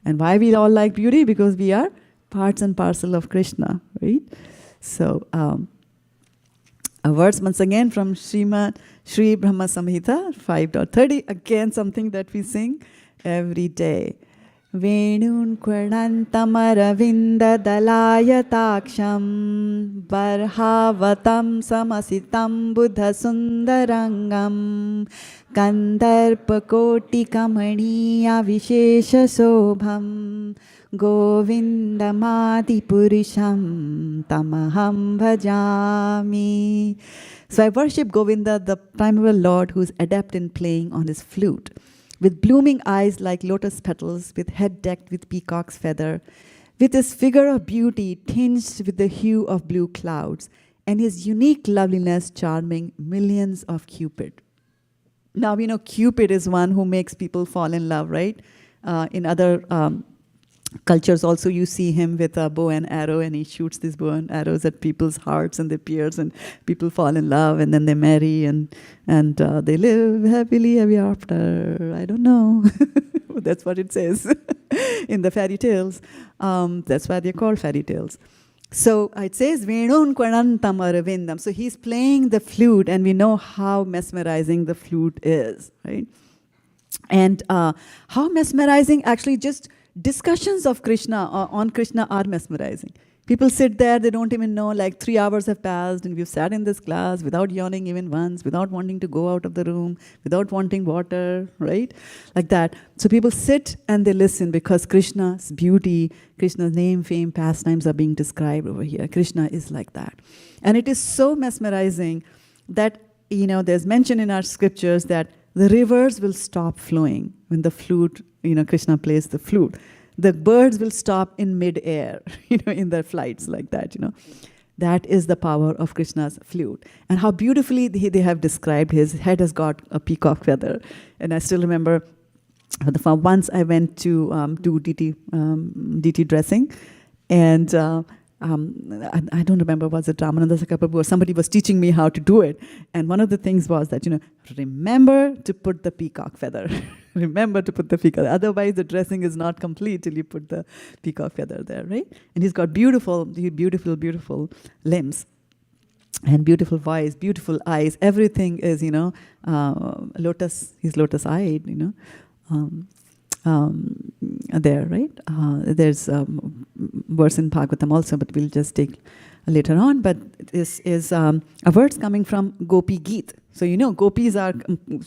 And why we all like beauty? Because we are parts and parcel of Krishna, right? So, a verse once again from Sri Brahma Samhita 5.30. Again, something that we sing every day. Venun Kvarnantamaravinda Dalayataksham Barhavatam Samasitam Buddha Sundarangam Kandarpakoti Kamaniya Vishesha Sobham Govindamadi Purisham Tamaham Bhajami. So I worship Govinda, the primeval Lord, who is adept in playing on his flute, with blooming eyes like lotus petals, with head decked with peacock's feather, with his figure of beauty tinged with the hue of blue clouds, and his unique loveliness charming millions of Cupid. Now, we know Cupid is one who makes people fall in love, right? In other cultures also, you see him with a bow and arrow, and he shoots these bow and arrows at people's hearts, and they pierce, and people fall in love, and then they marry, and they live happily ever after. I don't know. That's what it says in the fairy tales. That's why they're called fairy tales. So it says, Venun Kvanantam Aravindam. So he's playing the flute, and we know how mesmerizing the flute is, right? And how mesmerizing actually just discussions of Krishna on Krishna are mesmerizing. People sit there, they don't even know, like 3 hours have passed and we've sat in this class without yawning even once, without wanting to go out of the room, without wanting water, right? Like that. So people sit and they listen because Krishna's beauty, Krishna's name, fame, pastimes are being described over here. Krishna is like that. And it is so mesmerizing that, there's mention in our scriptures that the rivers will stop flowing when the flute, Krishna plays the flute. The birds will stop in mid-air, in their flights like that, That is the power of Krishna's flute. And how beautifully they have described his head has got a peacock feather. And I still remember once I went to do DT dressing, and I don't remember, was it Ramananda Prabhu or somebody was teaching me how to do it. And one of the things was that, remember to put the peacock feather. Remember to put the peacock. Otherwise, the dressing is not complete till you put the peacock feather there, right? And he's got beautiful, beautiful, beautiful limbs. And beautiful voice, beautiful eyes. Everything is, lotus, he's lotus-eyed, there, right? There's a verse in Bhagavatam also, but we'll just take later on. But this is a verse coming from Gopi Geet. So, gopis are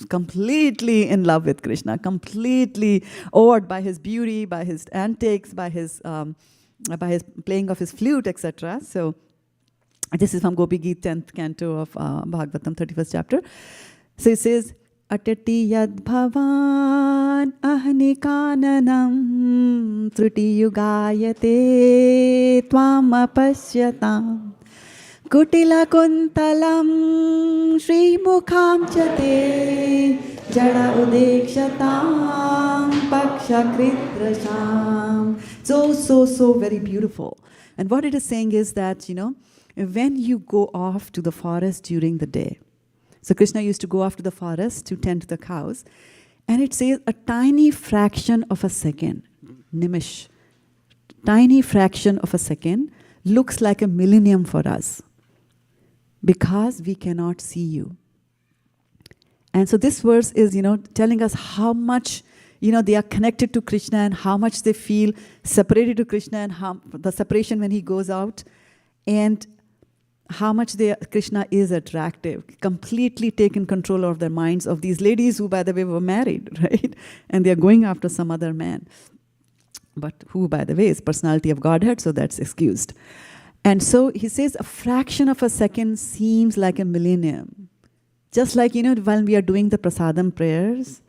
completely in love with Krishna, completely awed by his beauty, by his antics, by his playing of his flute, etc. So, this is from Gopi Geet, 10th canto of Bhagavatam, 31st chapter. So it says, Atati yad bhavan ahnikananam truti yugayate tvam apasyatam kutila kuntalam shri mukham chate jada udekshatam paksha kritrasham. So very beautiful. And what it is saying is that, when you go off to the forest during the day, so Krishna used to go off to the forest to tend to the cows. And it says a tiny fraction of a second, nimish, tiny fraction of a second looks like a millennium for us because we cannot see you. And so this verse is, telling us how much, they are connected to Krishna and how much they feel separated to Krishna and how the separation when he goes out, and how much Krishna is attractive, completely taken control of their minds of these ladies who, by the way, were married, right? And they are going after some other man. But who, by the way, is personality of Godhead, so that's excused. And so he says a fraction of a second seems like a millennium. Just like, when we are doing the prasadam prayers,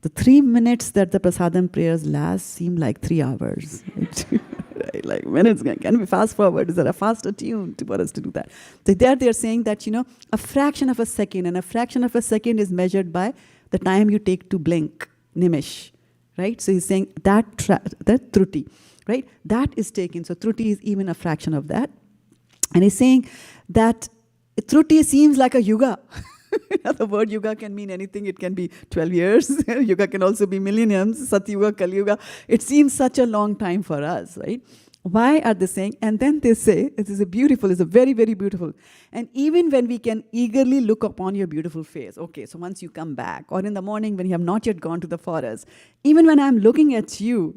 The 3 minutes that the prasadam prayers last seem like 3 hours. Right? Right? Like minutes, can we fast forward? Is there a faster tune for us to do that? So there they're saying that, a fraction of a second, and a fraction of a second is measured by the time you take to blink, nimish, right? So he's saying that truti, right? That is taken. So truti is even a fraction of that. And he's saying that truti seems like a yuga. The word yuga can mean anything. It can be 12 years. Yuga can also be millenniums. Satyuga, Kali Yuga. It seems such a long time for us, right? Why are they saying? And then they say, it's a very, very beautiful. And even when we can eagerly look upon your beautiful face, okay, so once you come back, or in the morning when you have not yet gone to the forest, even when I'm looking at you,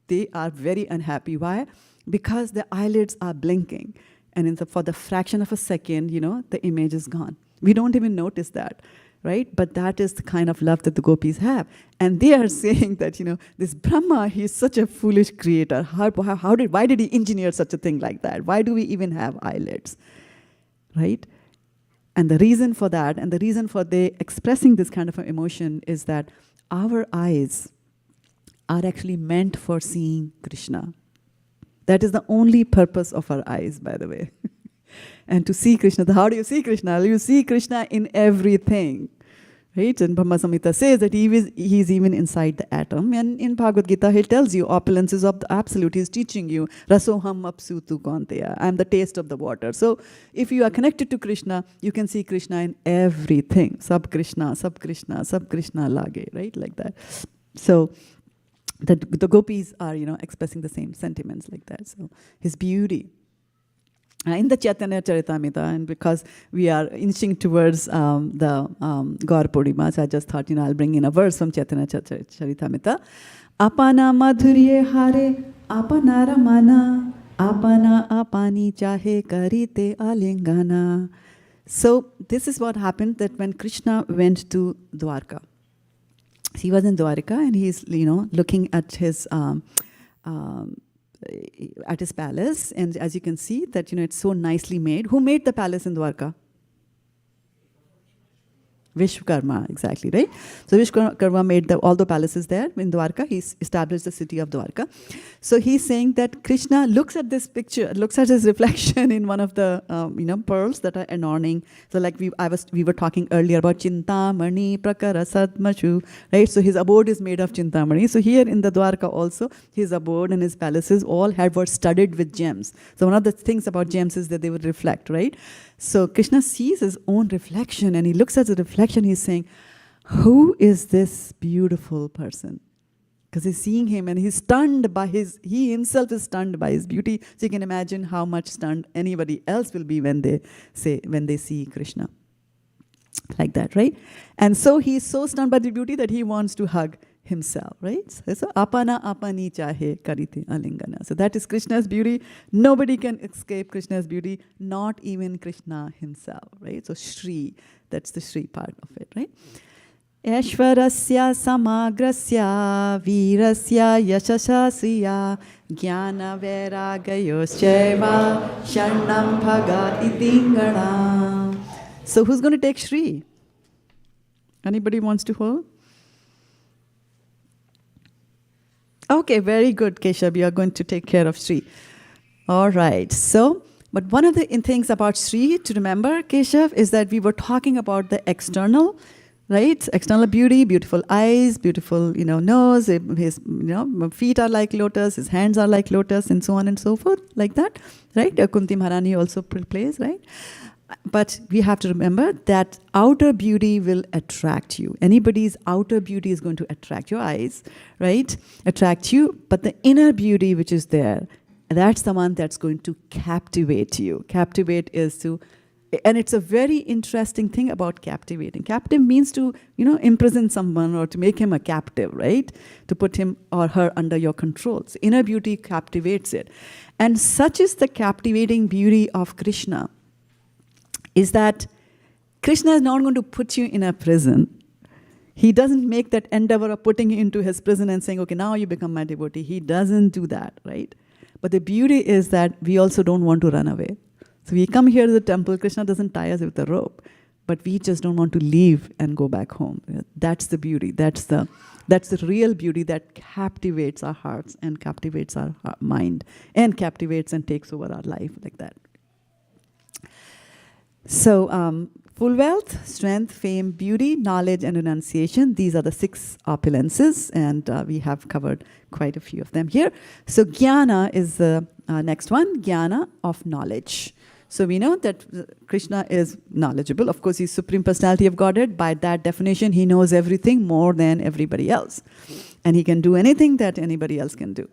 they are very unhappy. Why? Because the eyelids are blinking. And for the fraction of a second, the image is gone. We don't even notice that, right? But that is the kind of love that the gopis have. And they are saying that, this Brahma, he's such a foolish creator. Why did he engineer such a thing like that? Why do we even have eyelids, right? And the reason for that, and the reason for they expressing this kind of an emotion is that our eyes are actually meant for seeing Krishna. That is the only purpose of our eyes, by the way. And to see Krishna, how do you see Krishna? You see Krishna in everything. Right? And Brahma Samhita says that he's even inside the atom. And in Bhagavad Gita, he tells you, opulences of the absolute. He's teaching you, rasoham apsutu kanteya. I'm the taste of the water. So if you are connected to Krishna, you can see Krishna in everything. Sab Krishna, sab Krishna, sab Krishna lage. Right? Like that. So the gopis are, expressing the same sentiments like that. So his beauty. In the Chaitanya Charitamrita, and because we are inching towards the Gaur Purnima, so I just thought, I'll bring in a verse from Chaitanya Charitamrita. Apana madhurye hare, apana ramana, apana apani chahe karite alingana. So this is what happened, that when Krishna went to Dwarka, he was in Dwarka and he's, looking at his palace, and as you can see that it's so nicely made. Who made the palace in Dwarka? Vishwakarma, exactly, right? So Vishwakarma made all the palaces there in Dwarka. He established the city of Dwarka. So he's saying that Krishna looks at this picture, looks at his reflection in one of the pearls that are adorning. So like we were talking earlier about Chintamani Prakara Sadmashu, right? So his abode is made of Chintamani. So here in the Dwarka also, his abode and his palaces all were studded with gems. So one of the things about gems is that they would reflect, right? So Krishna sees his own reflection and he looks at the reflection, he's saying, who is this beautiful person? Because he's seeing him and he's stunned by he himself is stunned by his beauty. So you can imagine how much stunned anybody else will be when they see Krishna. Like that, right? And so he's so stunned by the beauty that he wants to hug himself, right? So apana apani chahe karite alingana. So that is Krishna's beauty. Nobody can escape Krishna's beauty, not even Krishna himself, right? So Shri, that's the Shri part of it, right? Ashvarasya samagrasya virasya yashashasya jnana vairagayoschaiva sharnam bhaga itingana. So who's going to take Shri? Anybody wants to hold? Okay, very good, Keshav. You are going to take care of Shri. All right. So, but one of the things about Shri to remember, Keshav, is that we were talking about the external, right? External beauty, beautiful eyes, beautiful, nose. His, feet are like lotus. His hands are like lotus, and so on and so forth, like that, right? Kunti Maharani also plays, right? But we have to remember that outer beauty will attract you. Anybody's outer beauty is going to attract your eyes, right? Attract you. But the inner beauty which is there, that's the one that's going to captivate you. Captivate is to, and it's a very interesting thing about captivating. Captive means to, imprison someone or to make him a captive, right? To put him or her under your control. So inner beauty captivates it. And such is the captivating beauty of Krishna, is that Krishna is not going to put you in a prison. He doesn't make that endeavor of putting you into his prison and saying, okay, now you become my devotee. He doesn't do that, right? But the beauty is that we also don't want to run away. So we come here to the temple, Krishna doesn't tie us with a rope. but we just don't want to leave and go back home. That's the beauty. That's the real beauty that captivates our hearts and captivates our mind and captivates and takes over our life like that. So full wealth, strength, fame, beauty, knowledge, and renunciation. These are the 6 opulences, and we have covered quite a few of them here. So jnana is the next one, jnana of knowledge. So we know that Krishna is knowledgeable. Of course, he's Supreme Personality of Godhead. By that definition, he knows everything more than everybody else. And he can do anything that anybody else can do.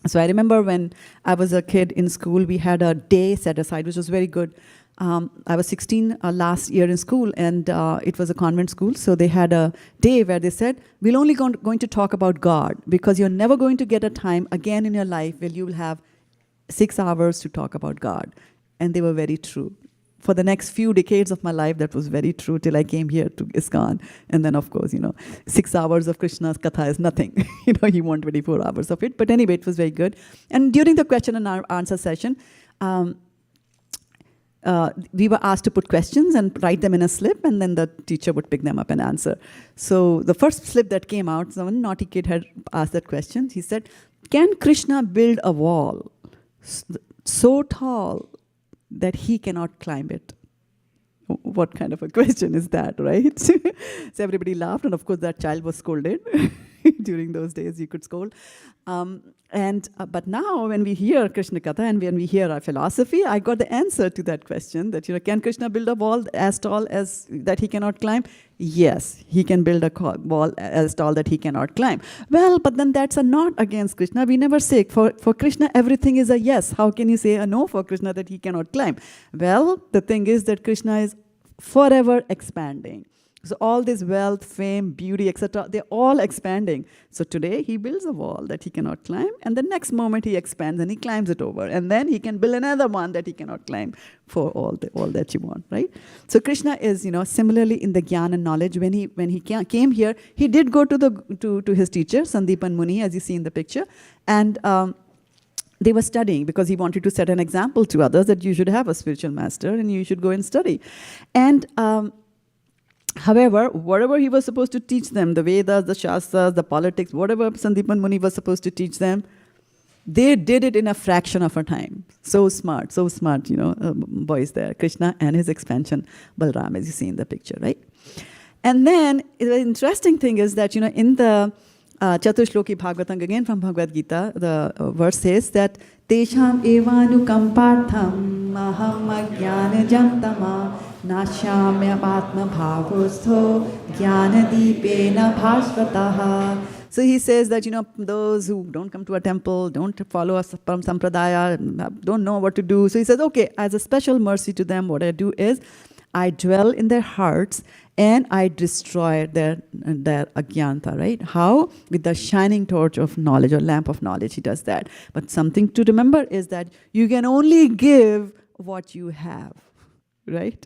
So I remember when I was a kid in school, we had a day set aside, which was very good. I was 16 last year in school, and it was a convent school. So they had a day where they said, we're only going to talk about God, because you're never going to get a time again in your life where you will have 6 hours to talk about God. And they were very true. For the next few decades of my life, that was very true till I came here to ISKCON. And then, of course, 6 hours of Krishna's katha is nothing. You want 24 hours of it. But anyway, it was very good. And during the question and answer session, we were asked to put questions and write them in a slip, and then the teacher would pick them up and answer. So the first slip that came out, some naughty kid had asked that question. He said, can Krishna build a wall so tall that he cannot climb it? What kind of a question is that, right? So everybody laughed, and of course that child was scolded. During those days you could scold. But now when we hear Krishna Katha and when we hear our philosophy, I got the answer to that question, that can Krishna build a wall as tall as that he cannot climb? Yes, he can build a wall as tall that he cannot climb. Well, but then that's a not against Krishna. We never say, for Krishna everything is a yes. How can you say a no for Krishna that he cannot climb? Well, the thing is that Krishna is forever expanding. So all this wealth, fame, beauty, etc., they're all expanding. So today he builds a wall that he cannot climb, and the next moment he expands and he climbs it over. And then he can build another one that he cannot climb for all that you want, right? So Krishna is, similarly in the jnana and knowledge. When he came here, he did go to his teacher, Sandipan Muni, as you see in the picture, and they were studying because he wanted to set an example to others that you should have a spiritual master and you should go and study. And however, whatever he was supposed to teach them, the Vedas, the Shastras, the politics, whatever Sandipan Muni was supposed to teach them, they did it in a fraction of a time. So smart, boys there. Krishna and his expansion, Balram, as you see in the picture, right? And then the interesting thing is that, in the Chaturshloki Bhagavatam, again from Bhagavad Gita, the verse says that Tesham evanukam partham aham ajnanajam tama nashamya atma bhavostho jnanadipena bhasvataha. So he says that, those who don't come to a temple, don't follow us from sampradaya, don't know what to do. So he says, okay, as a special mercy to them, what I do is I dwell in their hearts and I destroy their ajnanta, right? How? With the shining torch of knowledge or lamp of knowledge, he does that. But something to remember is that you can only give what you have, right?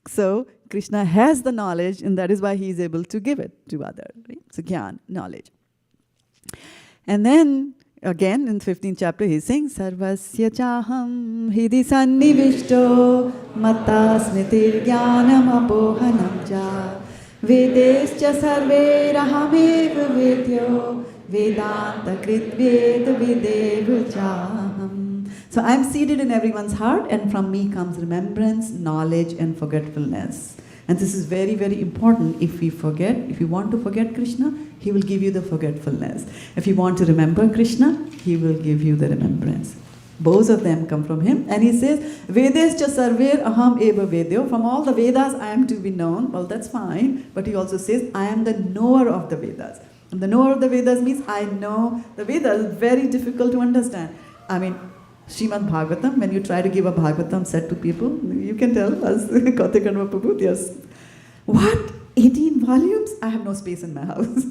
So Krishna has the knowledge, and that is why he is able to give it to others, right? So jnana, knowledge. And then again in 15th chapter he sings Sarvasya chaham hidi sannivishto mata smritir jnanam apohanam cha vedescha sarve rahamev vedyo vedanta krit ved videv chaham. So I am seated in everyone's heart, and from me comes remembrance, knowledge, and forgetfulness. And this is very, very important. If we want to forget Krishna, he will give you the forgetfulness. If you want to remember Krishna, he will give you the remembrance. Both of them come from him. And he says, Vedescha sarver aham eva vedyo. From all the Vedas, I am to be known. Well, that's fine. But he also says, I am the knower of the Vedas. And the knower of the Vedas means I know the Vedas. It's very difficult to understand. I mean, Srimad Bhagavatam, when you try to give a Bhagavatam set to people, you can tell us, Kathyakanva Prabhu, yes. What? 18 volumes? I have no space in my house.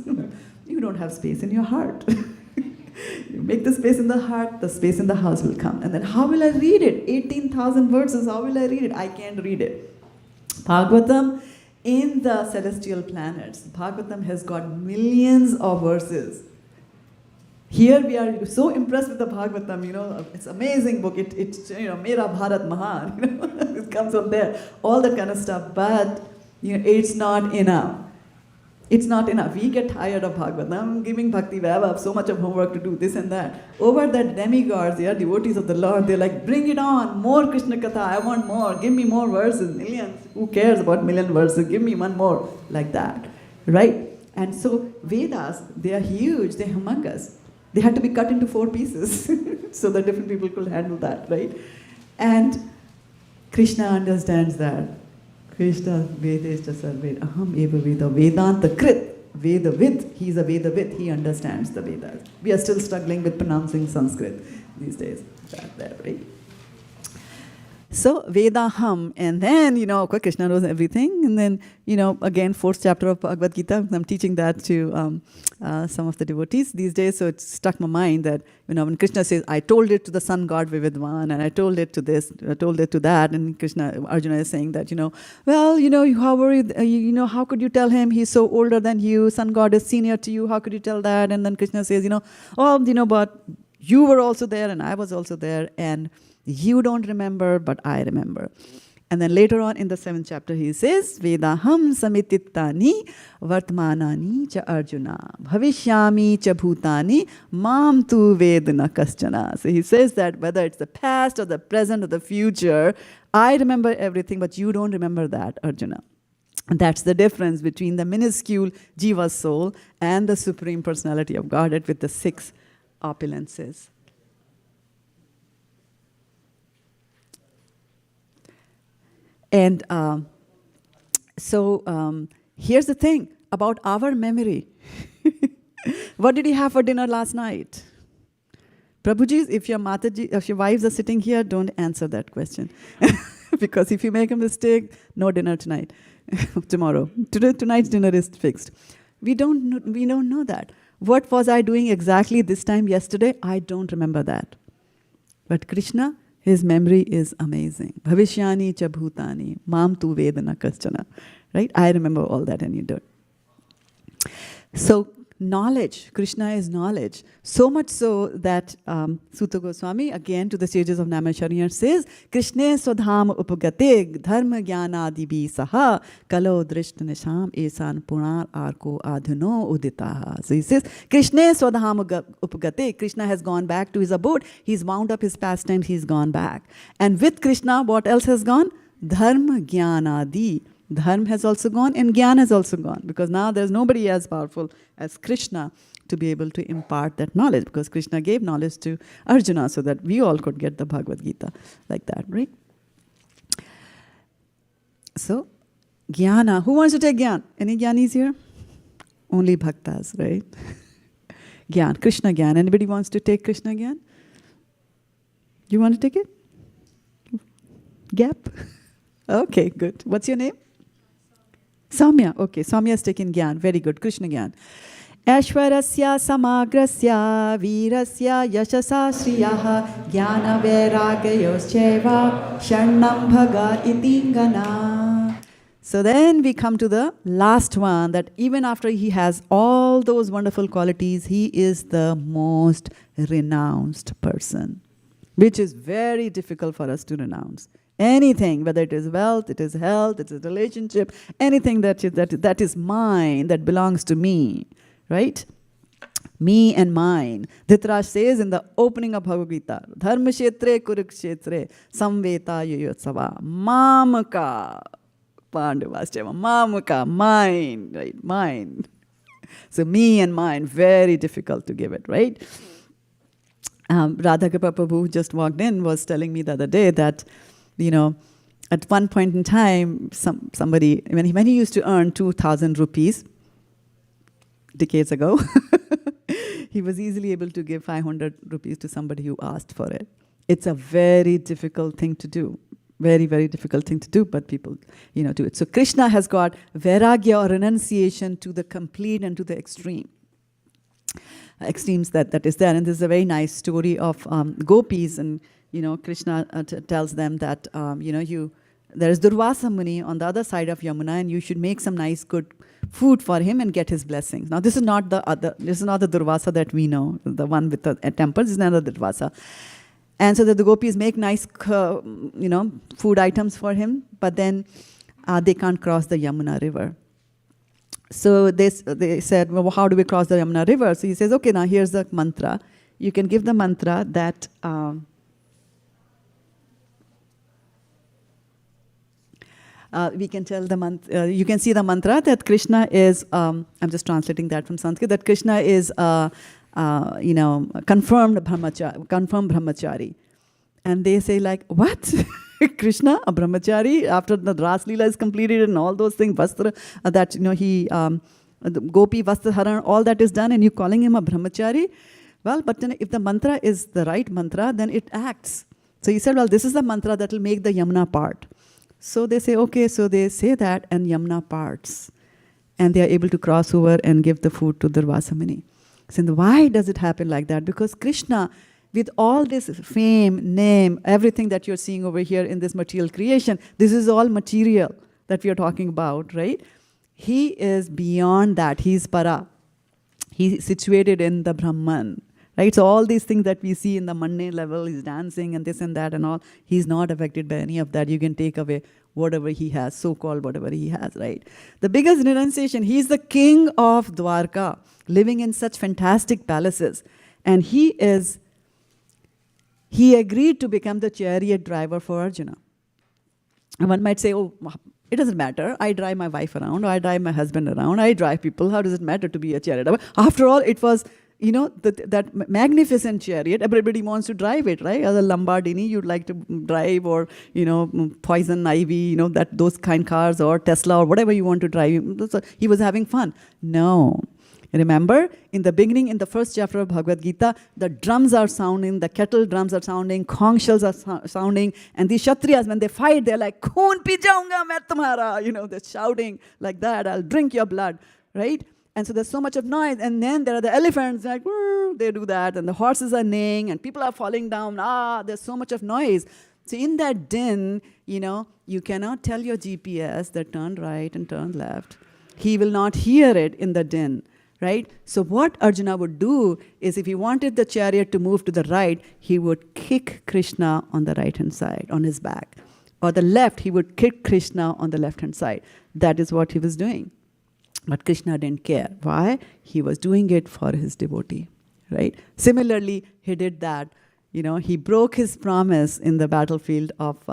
You don't have space in your heart. You make the space in the heart, the space in the house will come. And then how will I read it? 18,000 verses, how will I read it? I can't read it. Bhagavatam in the celestial planets. Bhagavatam has got millions of verses. Here we are so impressed with the Bhagavatam, it's amazing book. It's Mera Bharat Mahan, it comes from there, all that kind of stuff. But it's not enough. It's not enough. We get tired of Bhagavatam, giving Bhakti Vaibhav, so much of homework to do this and that. Over that demigods, they are devotees of the Lord. They're like, bring it on, more Krishna Katha, I want more. Give me more verses, millions. Who cares about million verses? Give me one more, like that, right? And so Vedas, they are huge, they're humongous. They had to be cut into 4 pieces so that different people could handle that, right? And Krishna understands that. Krishna Vedeshta Sarve Aham Eva Veda Vedanta Krit Vedavid. He's a Vedavid. He understands the Vedas. We are still struggling with pronouncing Sanskrit these days. That, right? So Vedaham, and then, of course, Krishna knows everything. And then, again, 4th chapter of Bhagavad Gita. I'm teaching that to some of the devotees these days. So it struck my mind that, when Krishna says, I told it to the sun god Vividvan, and I told it to this, I told it to that, and Arjuna is saying that, how could you tell him he's so older than you, sun god is senior to you, how could you tell that? And then Krishna says, but you were also there and I was also there, and you don't remember, but I remember. And then later on in the 7th chapter, he says, Vedaham samitittani vartmanani cha Arjuna bhavishyami cha bhutani mam tu vedana kaschana. So he says that whether it's the past or the present or the future, I remember everything, but you don't remember that, Arjuna. And that's the difference between the minuscule jiva soul and the Supreme Personality of Godhead with the 6 opulences. And so here's the thing about our memory. What did you have for dinner last night? Prabhuji, if your wives are sitting here, don't answer that question. Because if you make a mistake, no dinner tonight, tomorrow. Tonight's dinner is fixed. We don't know that. What was I doing exactly this time yesterday? I don't remember that. But Krishna, his memory is amazing. Bhavishyani cha bhutani, mam tu vedana kaschana. Right? I remember all that and you don't. So knowledge, Krishna is knowledge. So much so that Sutta Goswami, again to the sages of Naimisharya, says, Krishne swadham upagate dharma jnana dibi saha kalo drishta nisham esan punar arko adhuno uditaha. So he says, Krishne swadham upagate. Krishna has gone back to his abode. He's wound up his pastimes. He's gone back. And with Krishna, what else has gone? Dharma jnana di. Dharma has also gone and Gyan has also gone, because now there's nobody as powerful as Krishna to be able to impart that knowledge, because Krishna gave knowledge to Arjuna so that we all could get the Bhagavad Gita like that, right? So, Jnana. Who wants to take Gyan? Any Gyanis here? Only Bhaktas, right? Gyan, Krishna Gyan. Anybody wants to take Krishna Gyan? You want to take it? Gap? Okay, good. What's your name? Saumya. Okay, Saumya's taken Gyan. Very good. Krishna Gyan. Ashwarasya samagrasya virasya yashasa shriyaha jnana vairagyayoscheva sharnam bhaga itingana. So then we come to the last one, that even after he has all those wonderful qualities, he is the most renounced person, which is very difficult for us to renounce. Anything, whether it is wealth, it is health, it is relationship, anything that is mine, that belongs to me, right? Me and mine. Dhritarashtra says in the opening of Bhagavad Gita, Dharma kshetre kurukshetre samveta yoyotsava mamaka pandavascheva mamaka, mine, right? Mine. So me and mine, very difficult to give it, right? Radha Prabhu, who just walked in, was telling me the other day that at one point in time, somebody, when he used to earn 2,000 rupees, decades ago, he was easily able to give 500 rupees to somebody who asked for it. It's a very difficult thing to do. Very, very difficult thing to do, but people, do it. So Krishna has got vairagya or renunciation to the complete and to the extreme. Extremes that is there. And this is a very nice story of gopis, and Krishna tells them that, there is Durvasa Muni on the other side of Yamuna, and you should make some nice, good food for him and get his blessings. Now, this is not the Durvasa that we know, the one with the temple. This is another Durvasa. And so that the gopis make nice, food items for him, but then they can't cross the Yamuna river. So they said, well, how do we cross the Yamuna river? So he says, okay, now here's the mantra. You can give the mantra that we can tell the mantra. You can see the mantra that Krishna is. I'm just translating that from Sanskrit. That Krishna is, confirmed brahmachari. And they say like, what? Krishna, a brahmachari, after the Ras Leela is completed and all those things, Vastra, the Gopi, Vastra Haran, all that is done, and you calling him a brahmachari? Well, but then if the mantra is the right mantra, then it acts. So he said, well, this is the mantra that will make the Yamuna part. So they say, okay, so they say that, and Yamuna parts. And they are able to cross over and give the food to Durvasa Muni. So why does it happen like that? Because Krishna, with all this fame, name, everything that you're seeing over here in this material creation, this is all material that we are talking about, right? He is beyond that. He's para. He's situated in the Brahman, right? So all these things that we see in the mundane level, he's dancing and this and that and all, he's not affected by any of that. You can take away whatever he has, so-called whatever he has, right? The biggest renunciation, he's the king of Dwarka, living in such fantastic palaces. And he agreed to become the chariot driver for Arjuna. And one might say, oh, it doesn't matter. I drive my wife around, or I drive my husband around, I drive people. How does it matter to be a chariot driver? After all, it was, that magnificent chariot. Everybody wants to drive it, right? As a Lamborghini, you'd like to drive, or, Poison Ivy, those kind cars, or Tesla, or whatever you want to drive. So he was having fun. No. Remember, in the beginning, in the first chapter of Bhagavad Gita, the drums are sounding, the kettle drums are sounding, conch shells are sounding, and these Kshatriyas, when they fight, they're like, Khoon pi jaunga main tumhara, they're shouting like that, I'll drink your blood, right? And so there's so much of noise, and then there are the elephants, like, they do that, and the horses are neighing, and people are falling down, there's so much of noise. So in that din, you cannot tell your GPS that turn right and turn left. He will not hear it in the din. Right? So what Arjuna would do is, if he wanted the chariot to move to the right, he would kick Krishna on the right-hand side, on his back. Or the left, he would kick Krishna on the left-hand side. That is what he was doing. But Krishna didn't care. Why? He was doing it for his devotee. Right? Similarly, he did that. He broke his promise in the battlefield of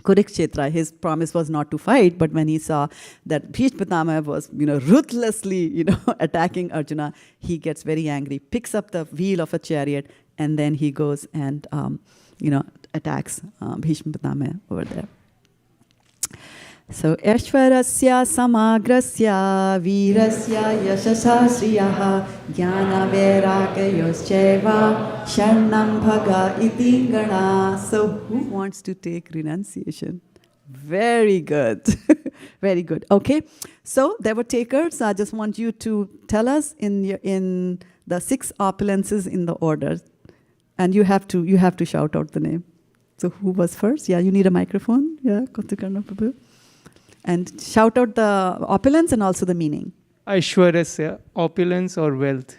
Kurukshetra. His promise was not to fight, but when he saw that Bhishma was, ruthlessly, attacking Arjuna, he gets very angry, picks up the wheel of a chariot, and then he goes and, attacks Bhishma over there. So, Ashwarasya samagrasya virasya yashasa sriyaha jnana vairagyayoscheva sharnam bhaga iti gana. So, who wants to take renunciation? Very good. Very good. Okay. So, there were takers. I just want you to tell us in the 6 opulences in the order. And you have to shout out the name. So, who was first? Yeah, you need a microphone. Yeah, Kotukarna Prabhu. And shout out the opulence and also the meaning. Aishwarasya, opulence or wealth.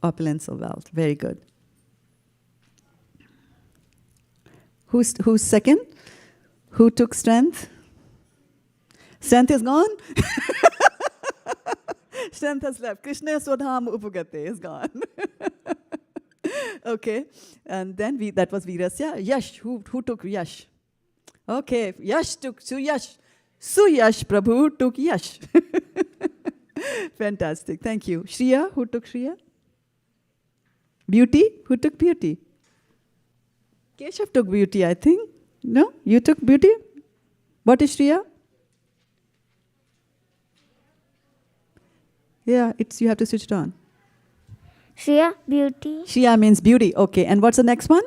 Opulence or wealth. Very good. Who's second? Who took strength? Strength is gone? Strength has left. Krishna Swadham Upagate is gone. Okay. And then that was Virasya. Yash. Who took Yash? Okay. Yash took Suyash. Suyash Prabhu took Yash. Fantastic. Thank you. Shriya, who took Shriya? Beauty, who took beauty? Keshav took beauty, I think. No? You took beauty? What is Shriya? Yeah, you have to switch it on. Shriya, beauty. Shriya means beauty. Okay. And what's the next one?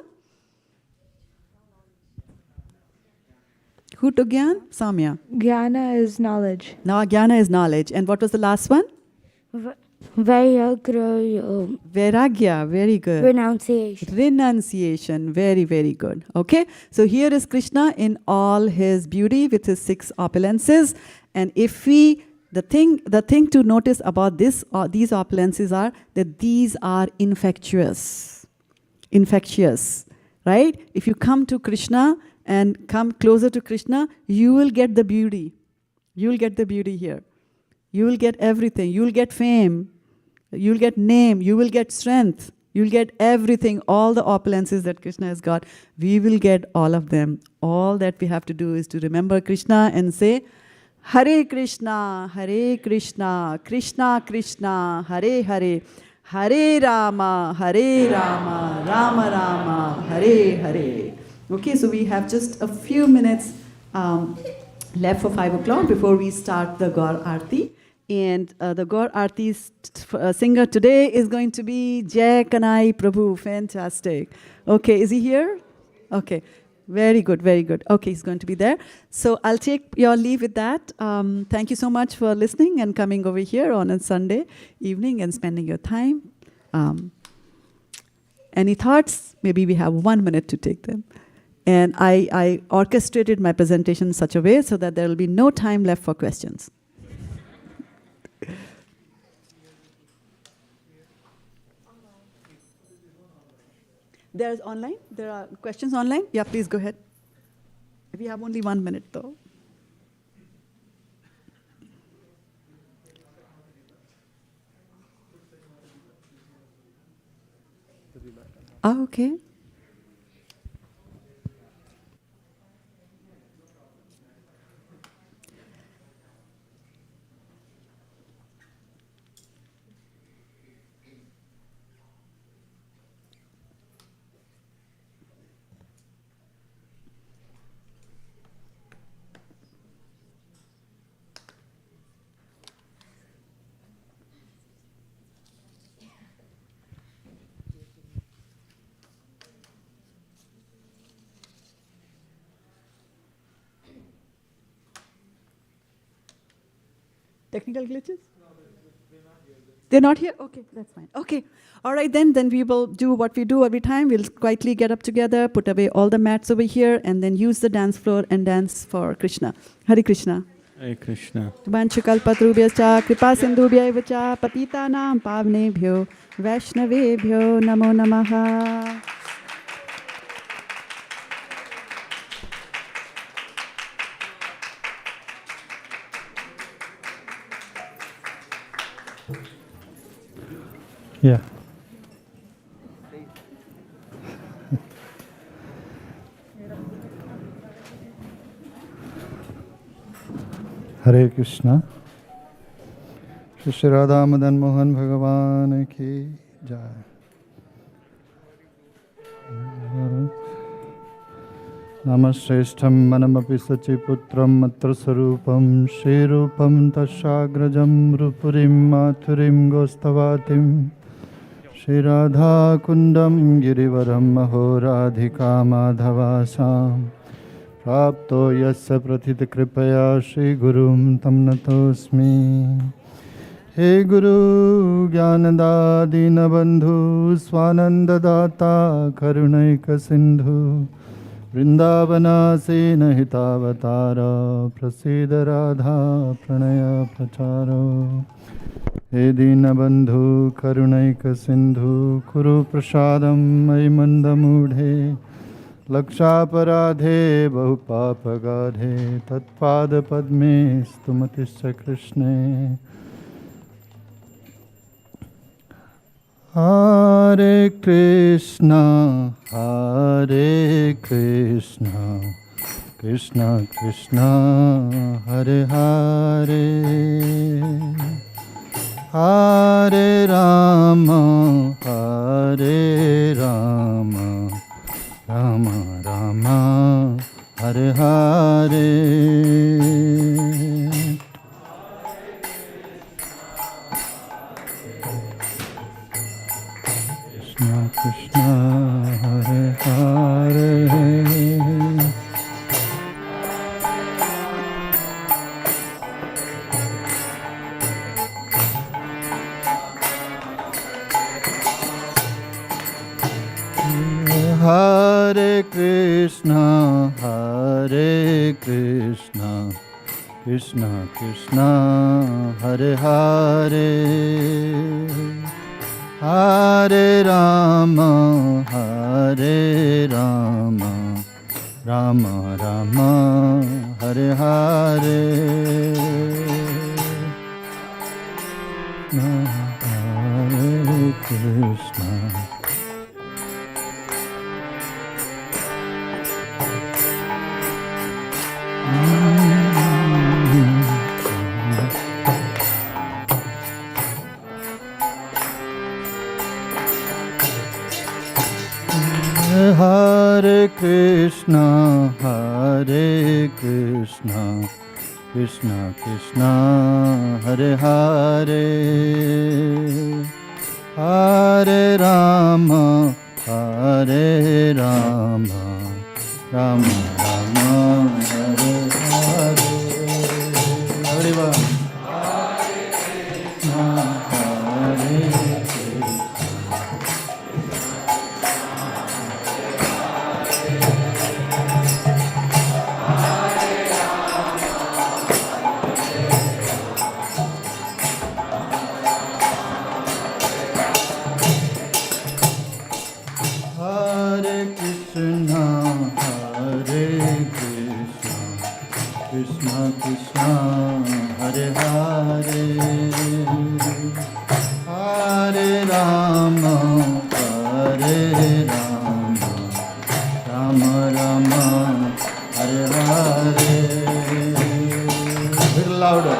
Who took Gyan? Samya. Jnana is knowledge. Now Jnana is knowledge. And what was the last one? Vairagya, very good. Renunciation. Renunciation, very, very good. Okay, so here is Krishna in all his beauty with his 6 opulences. And if we, the thing to notice about these opulences are that these are infectious, right? If you come to Krishna and come closer to Krishna, you will get the beauty. You will get the beauty here. You will get everything. You will get fame. You'll get name, you will get strength, you'll get everything, all the opulences that Krishna has got. We will get all of them. All that we have to do is to remember Krishna and say, Hare Krishna, Krishna Krishna, Hare Hare, Hare Rama, Rama Rama, Hare Hare. Okay, so we have just a few minutes left for 5 o'clock before we start the Gaur Aarti. And the Gaur Aarti singer today is going to be Jai Kanai Prabhu. Fantastic. Okay, is he here? Okay, very good, very good. Okay, he's going to be there. So I'll take your leave with that. Thank you so much for listening and coming over here on a Sunday evening and spending your time. Any thoughts? Maybe we have 1 minute to take them. And I orchestrated my presentation in such a way so that there will be no time left for questions. There's online? There are questions online? Yeah, please go ahead. We have only 1 minute though. Oh, okay. Technical glitches? They're not here? Okay, that's fine. Okay. All right, then we will do what we do every time. We'll quietly get up together, put away all the mats over here, and then use the dance floor and dance for Krishna. Hare Krishna. Hare Krishna. Vanchakalpatrubhyascha kripa sindhubhyaivacha patitanam pavnebhyo vaishnavebhyo namo namaha. Yeah. Hare Krishna. Shri Shraddha Madan Mohan Bhagavan ki jai. Namashreshtham manamapi sachiputram matra sarupam Shri Rupam tashagrajam rupurim mathurim gostavatim Shri Radha Kundam Girivaram Mahoradhika Madhavasam Prapto Yasya Prathita Kripaya Shri Gurum Tam Natosmi He Guru Jnanada Dina Bandhu Swananda Data Karunaika Sindhu Vrindavana Sena Hitavatara Prasida Radha Pranaya Pracharo He Dinabandhu Karunaika Sindhu Kuru Prasadam Maimandamudhe Lakshaparadhe Bahupapagadhe Tatpada Padme Stumatischa Krishne Hare Krishna, Hare Krishna, Krishna Krishna, Hare Hare, Hare Rama, Hare Rama, Rama Rama, Hare Hare. Krishna Krishna Hare Hare Krishna, Hare Krishna, Krishna Krishna, Hare Hare, Hare Rama, Hare Rama, Rama Rama, Hare Hare, Hare Krishna. Hare Krishna, Hare Krishna, Krishna Krishna, Hare Hare, Hare Rama, Hare Rama, Rama Rama, Hare Hare, Hare Rama, Hare Hare Krishna, Hare Krishna, Krishna Krishna, Hare Hare, Hare Rama, Hare Rama, Rama Rama, Hare Hare. A little louder.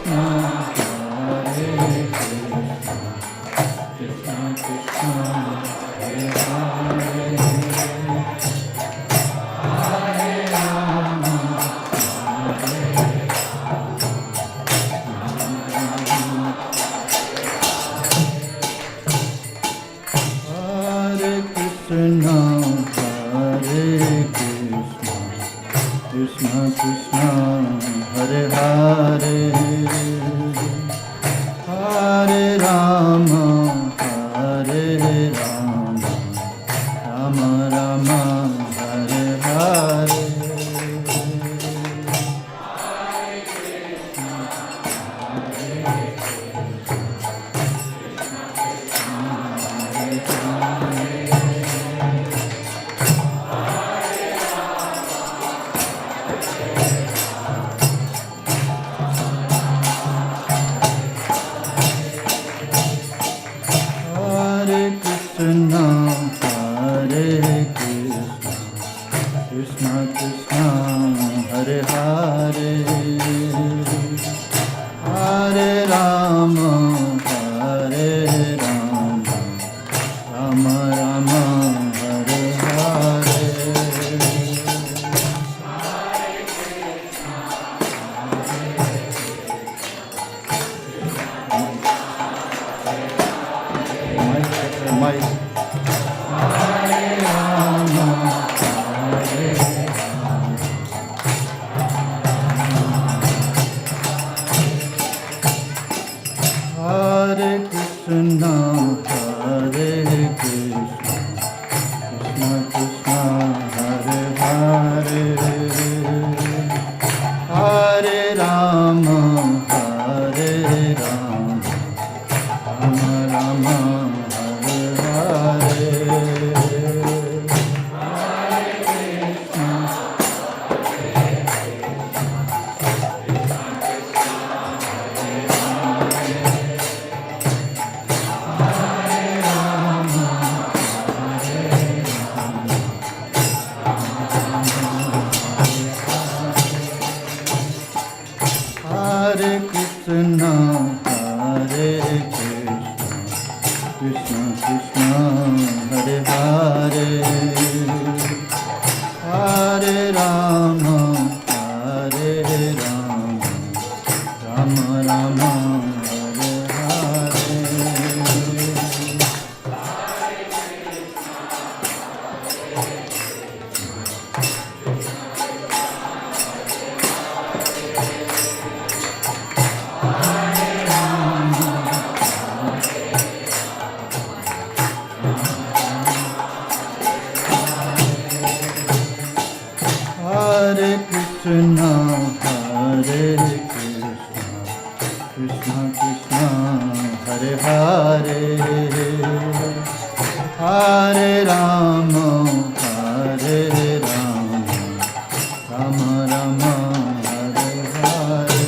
Hare Krishna, Krishna, Hare Hare, Hare Krishna, Hare Krishna, Krishna Krishna, Hare Hare, Hare Rama, Hare Rama, Rama Rama, Hare Hare. Hare Krishna, Hare Krishna, Krishna Krishna, Hare Hare, Hare Rama, Hare Rama, Rama Rama, Hare Hare. Mic. Hare Krishna, Hare Krishna, Krishna Krishna, Hare Hare, Hare Rama, Hare Rama, Rama Rama, Hare Hare.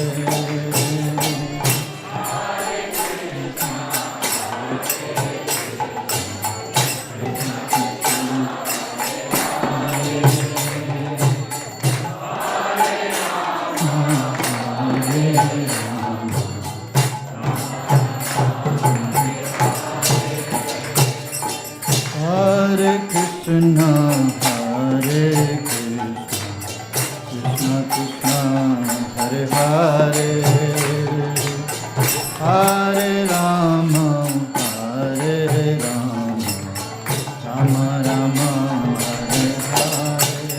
Hare Krishna, Hare Krishna, Krishna Krishna, Hare Hare, Hare Rama, Hare Rama, Rama Rama, Hare Hare.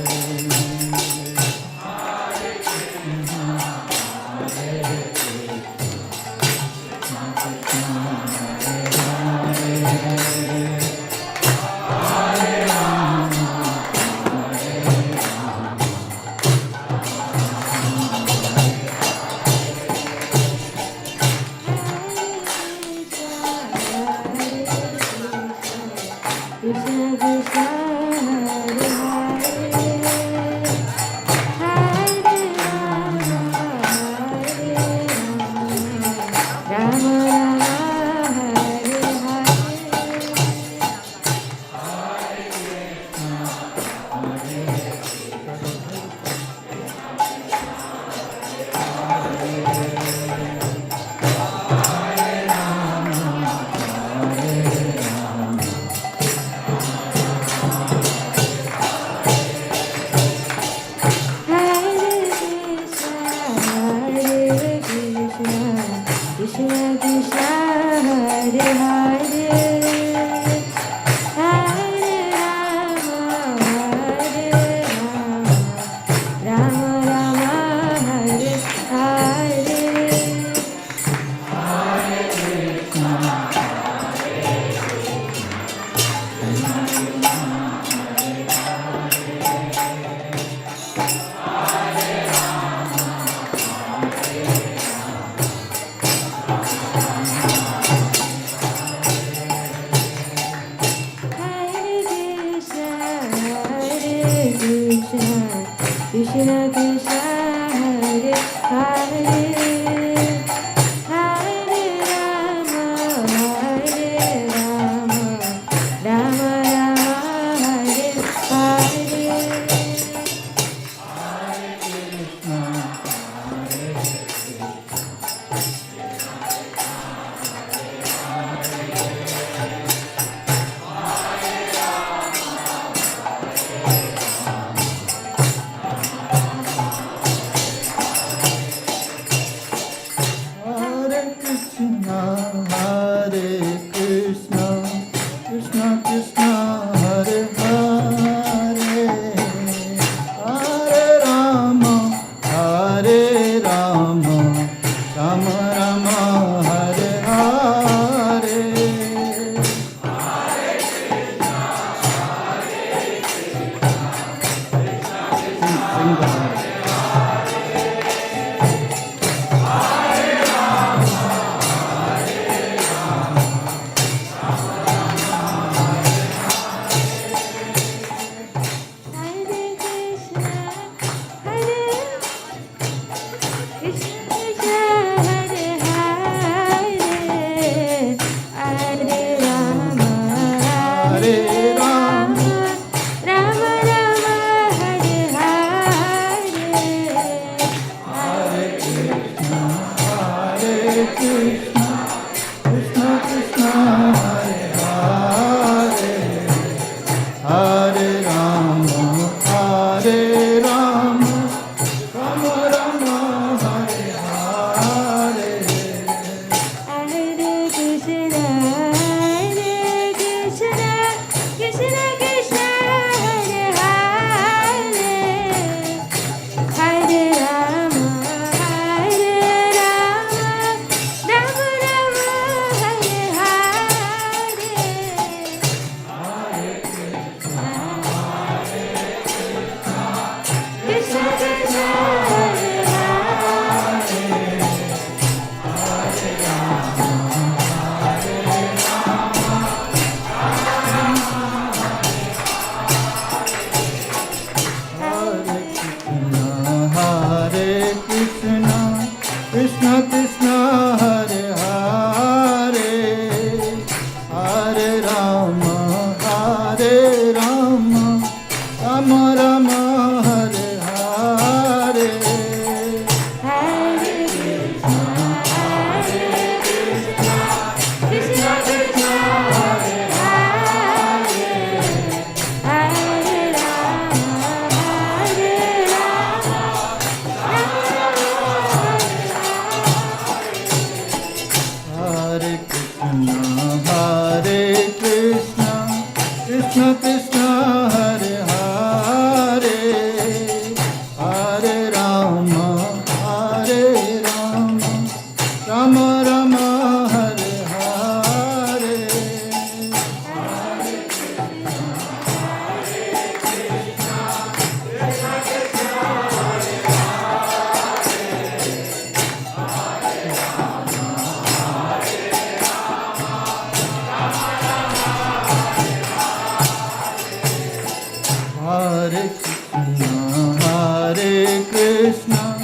Krishna,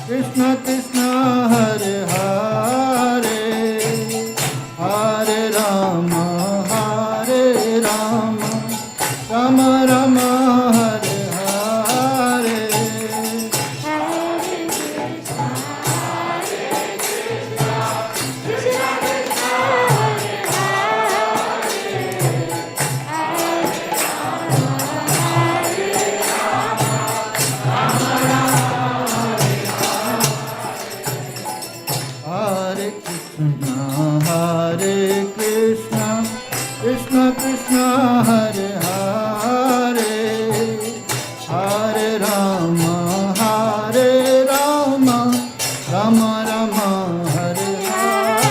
Krishna Krishna Hare Hare, Hare Rama, Hare Rama, Rama Rama Hare Hare. Hare Krishna, Hare Krishna, Krishna Krishna Hare Hare, Hare Rama, Hare Rama, Rama Rama Hare Hare.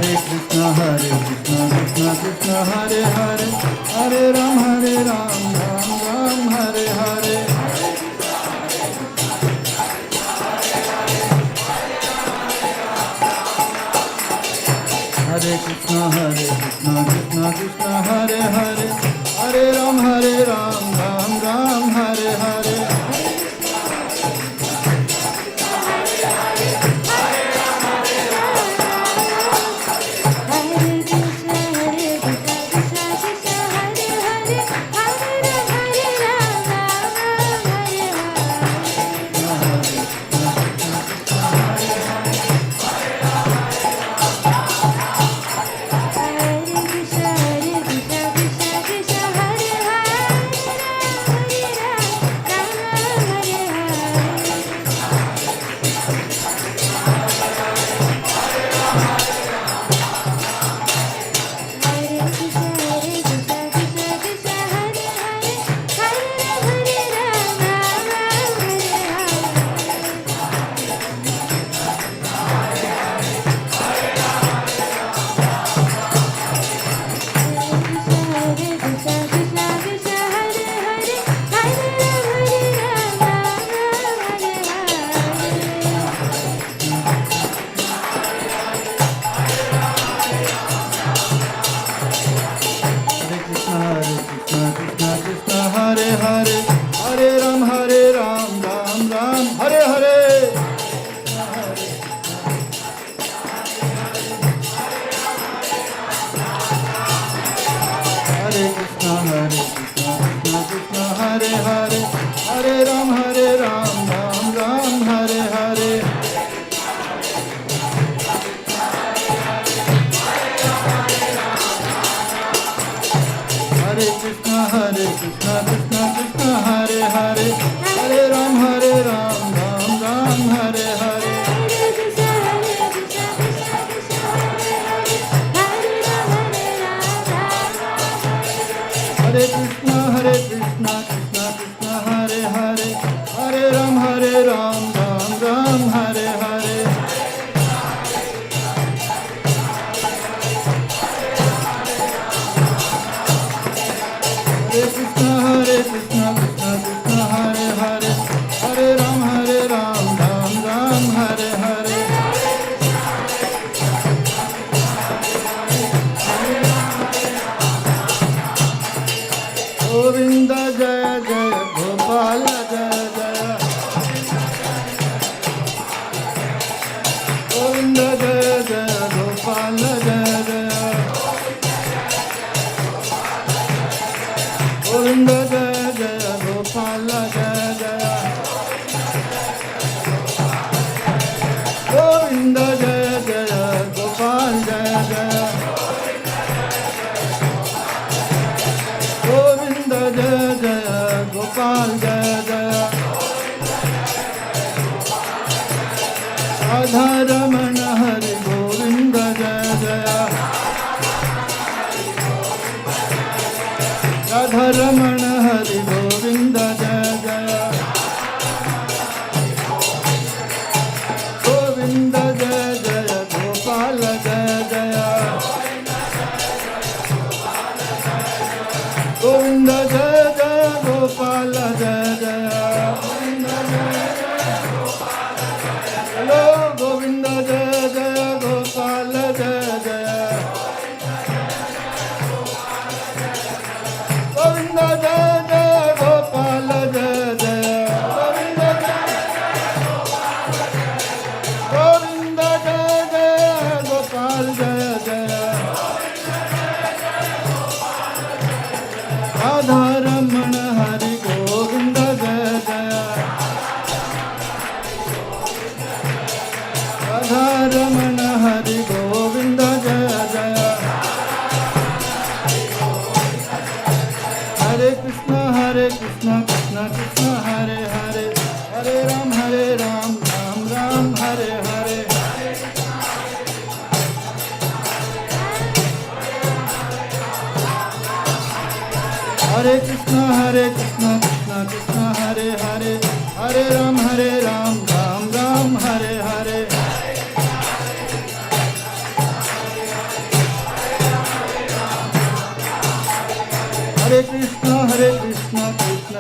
Hare Krishna, Krishna Krishna, Hare Hare, Hare Ram, Ram Ram, Hare Hare. Hare Krishna, Krishna Krishna, Hare Hare, Hare Ram, Ram Ram, Hare Hare.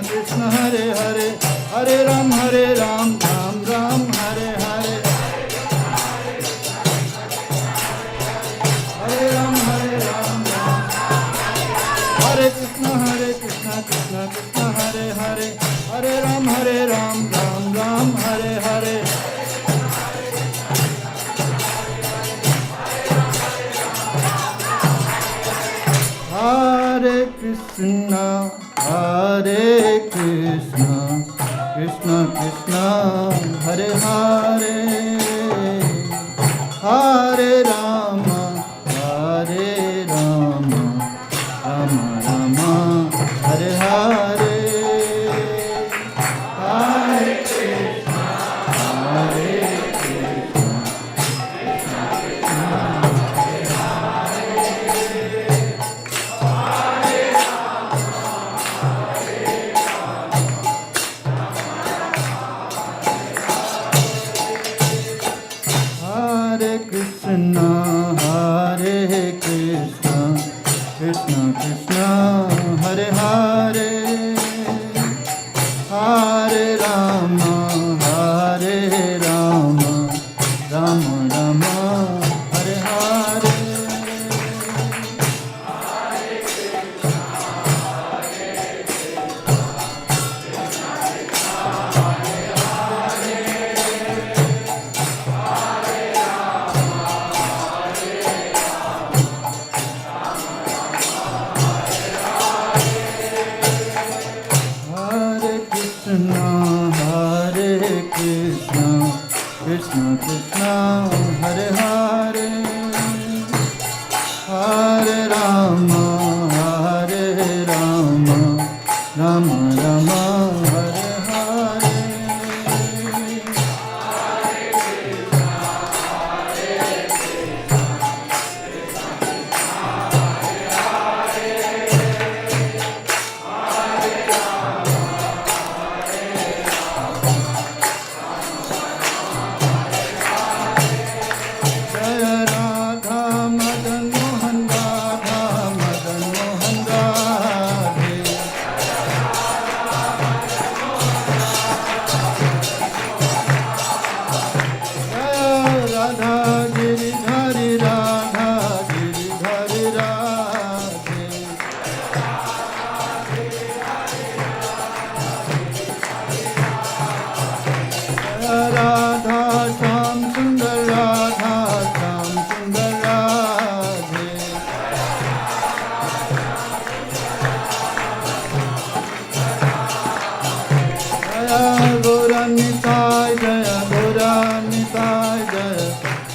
Krishna Krishna Hare Hare Hare Ram Ram Ram Hare Hare Hare Ram Hare Krishna Krishna Krishna Hare Hare Hare Ram Ram Hare Hare Hare Krishna Krishna Krishna Hare Hare Hare Rama Rama Rama Hare Hare Hare Krishna Hare Krishna Krishna Krishna Hare Hare Hare Rama Rama Rama Hare Hare Hare Krishna Krishna Krishna Hare Hare Hare Rama Rama Rama Hare Hare Jaya Radha Madan Mohan Radha Madan Mohan Radhe Jaya Radha Giridhari Radha Giridhari Radhe Jaya Radha Sham Sundar Radha Sham Sundar Radhe Jaya Gauranitai Jaya Gauranitai Jaya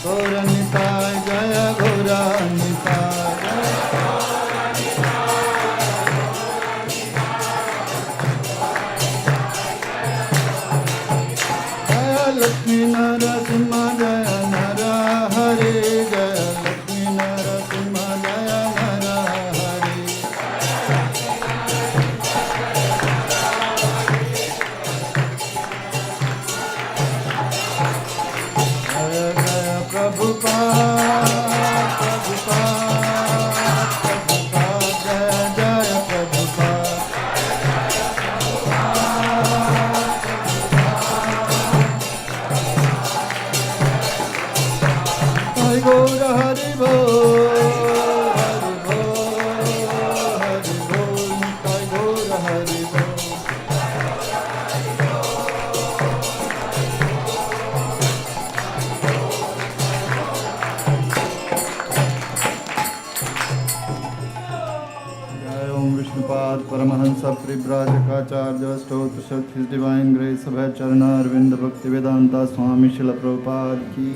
Gauranitai Jaya Gauranitai Jaya Lakshmi Narasimha Jaya Nara Hare Jaya Lakshmi Narasimha Jaya Nara Hare Jaya Jaya Prabhupada Prabhupada Jaya Jaya Prabhupada Hari Bol Hari Bol Hari Bol Nitai Gaur Hari Bol Jai Om Vishnupad Paramahansa Pribrajakacarya Stotra Sat His Divine Grace Abhay Charana Arvinda Bhakti Vedanta Swami Srila Prabhupada Ki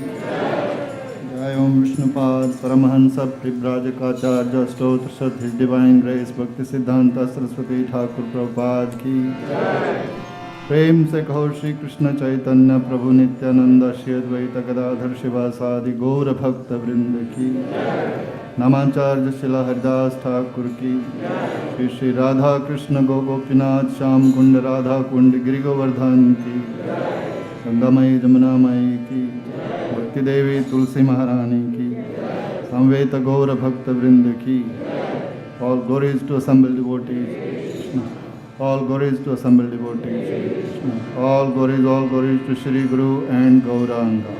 Jai Om Vishnupad Paramahansa Pribrajakacarya Stotra Sat His Divine Grace Bhakti Siddhanta Saraswati Thakur Prabhupada Ki प्रेम से कहो श्री कृष्ण चैतन्य प्रभु नित्यानंद श्री अद्वैत गदाधर शिवासादि गौर भक्त वृंद की नामाचार्य शिला हरिदास ठाकुर की श्री श्री राधा कृष्ण गोपीनाथ श्याम कुंड राधा कुंड गिरि गोवर्धन की गंगामयी जमुनामयी की भक्ति देवी तुलसी महारानी की संवेत गौर भक्त वृंद की All glories to assembled devotees. All glories to assembled devotees. Hare Krishna. All glories to Shri Guru and Gauranga.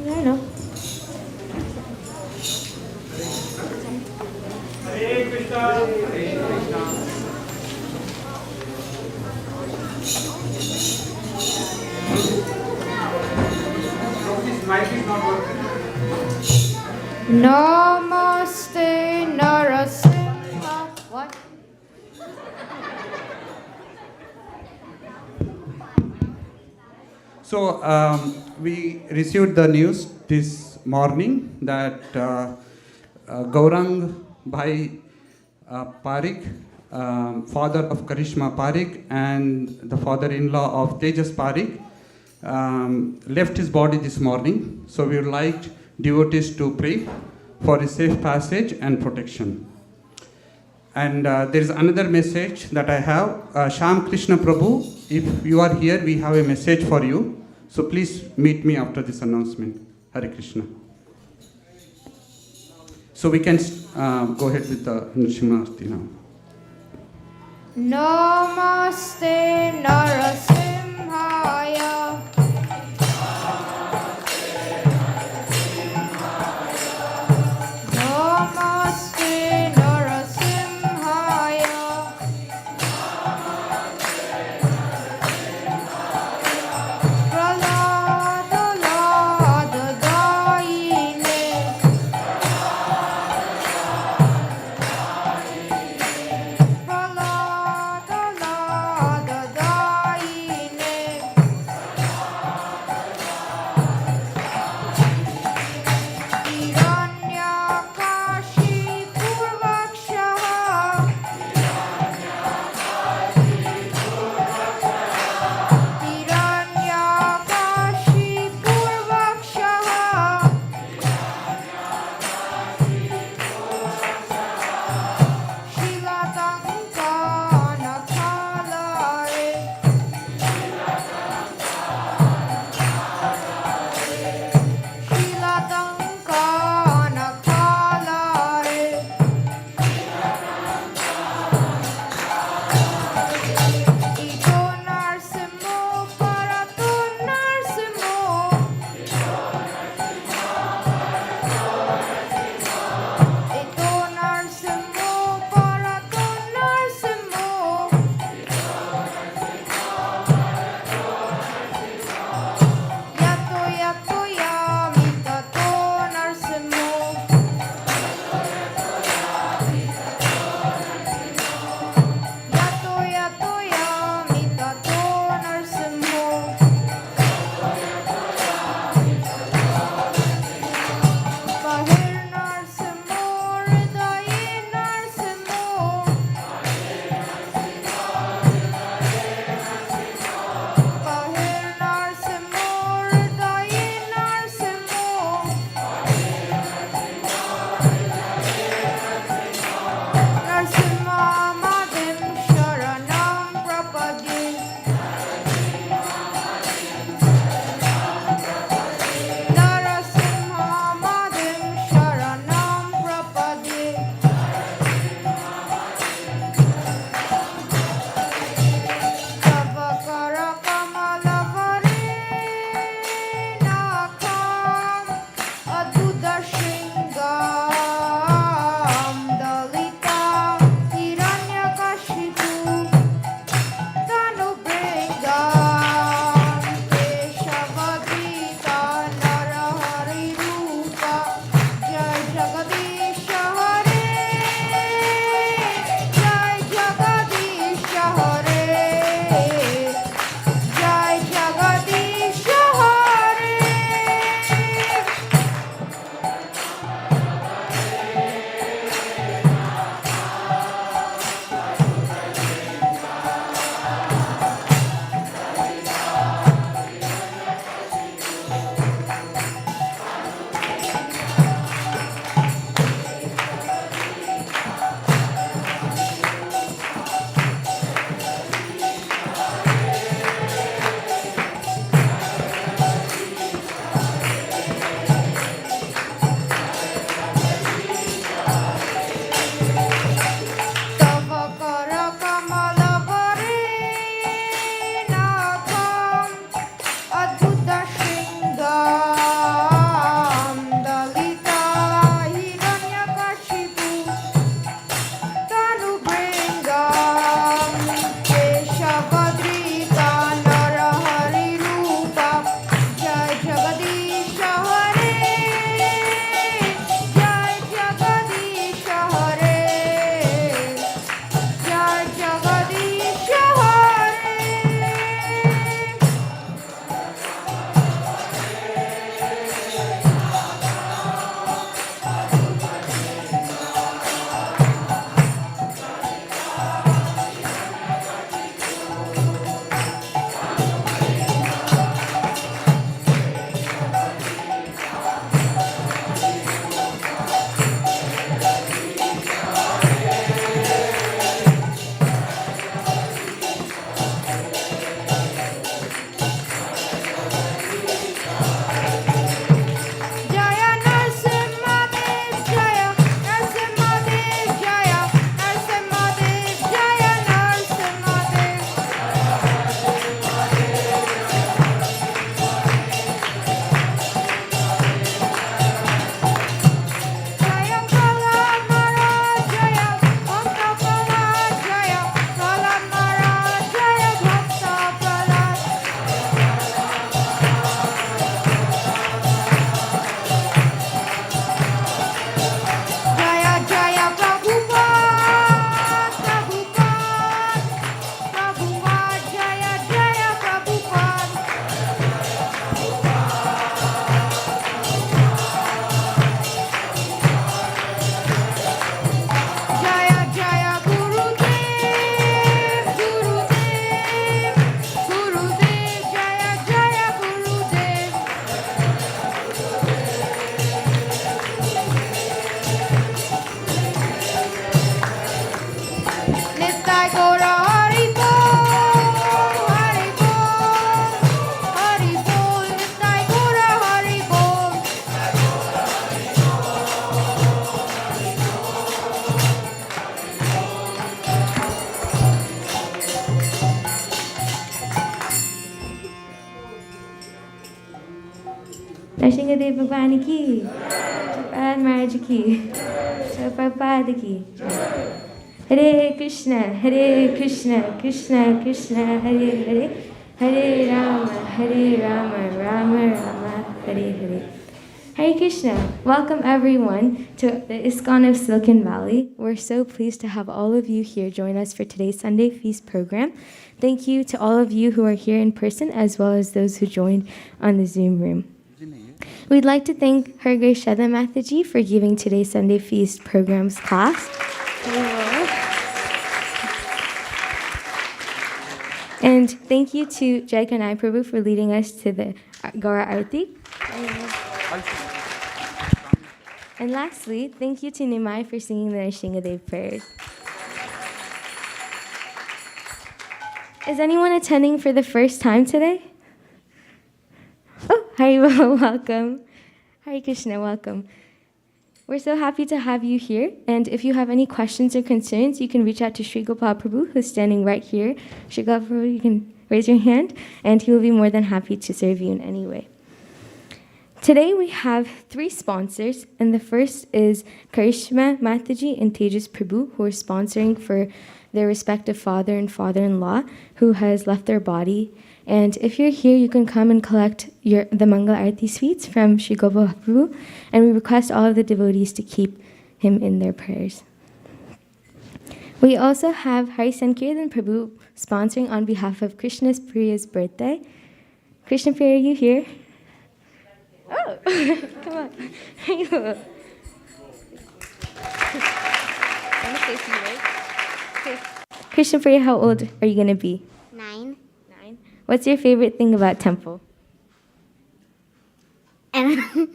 I know. Namaste Narasimha. What? So we received the news this morning that Gaurang Bhai Parikh, father of Karishma Parikh and the father-in-law of Tejas Parikh, left his body this morning. So we would like devotees to pray for his safe passage and protection. And there is another message that I have. Sham Krishna Prabhu, if you are here, we have a message for you. So please meet me after this announcement. Hare Krishna. So we can go ahead with the Nrsimha Arti now. Namaste Narasimhaya. Namaste Narasimhaya. Pralada Lada Daine. Pralada Lada Daine. Nrsimhadev Bhagwan ki, Prabhupada Maharaj ki, Prabhupada ki. Hare Krishna, Krishna Krishna, Hare Hare, Hare Rama, Rama Rama, Hare Hare. Hare Krishna. Welcome everyone to the ISKCON of Silicon Valley. We're so pleased to have all of you here join us for today's Sunday Feast program. Thank you to all of you who are here in person as well as those who joined on the Zoom room. We'd like to thank Her Grace Shraddha Mataji for giving today's Sunday Feast program's class. And thank you to Jai Kanai Prabhu for leading us to the Gaura Arati. And lastly, thank you to Nimai for singing the Nrsimhadev prayers. Is anyone attending for the first time today? Oh, Haribol, welcome. Hare Krishna, welcome. We're so happy to have you here, and if you have any questions or concerns, you can reach out to Sri Gopal Prabhu, who's standing right here. Sri Gopal Prabhu, you can raise your hand, and he will be more than happy to serve you in any way. Today we have 3 sponsors, and the first is Karishma Mataji and Tejas Prabhu, who are sponsoring for their respective father and father-in-law who has left their body. And if you're here, you can come and collect the Mangala Arati sweets from Sri Gopal Prabhu, and we request all of the devotees to keep him in their prayers. We also have Hari Sankirtan Prabhu sponsoring on behalf of Krishna's Priya's birthday. Krishna Priya, are you here? Oh, come on. I'm going to say to you, right? Okay. Krishna Priya, how old are you going to be? 9. 9. What's your favorite thing about temple? I don't know.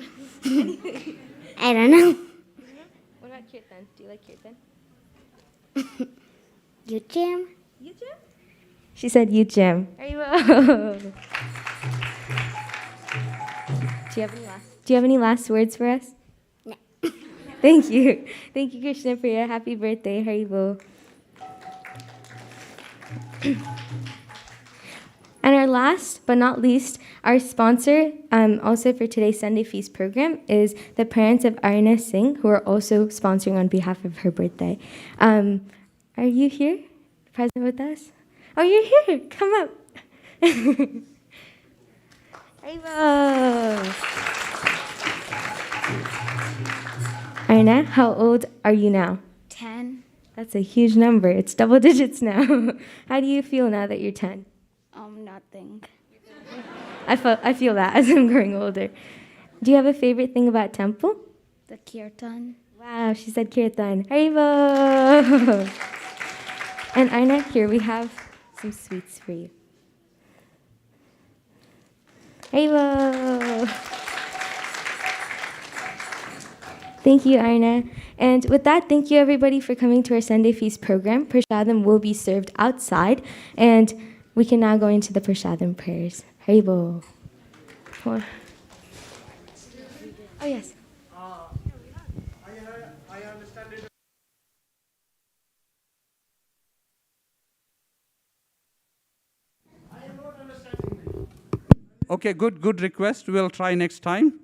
I don't know. What about kirtan? Do you like kirtan? You jam? You jam? She said you jam. Do you have any last words for us? No. Thank you. Thank you, Krishna Priya. Happy birthday, Haribol. And our last but not least, our sponsor also for today's Sunday Feast program is the parents of Arina Singh, who are also sponsoring on behalf of her birthday. Are you here, present with us? Oh, you're here. Come up. Arina, how old are you now? 10. That's a huge number. It's double digits now. How do you feel now that you're 10? Nothing. I feel that as I'm growing older. Do you have a favorite thing about temple? The kirtan. Wow, she said kirtan. Haribo! And Arina, here we have some sweets for you. Haribo! Thank you, Arina. And with that, thank you everybody for coming to our Sunday Feast program. Prashadam will be served outside, and we can now go into the Prashadam prayers. Haribo. Oh, yes. I understand it. I am not understanding. Okay, good request. We'll try next time.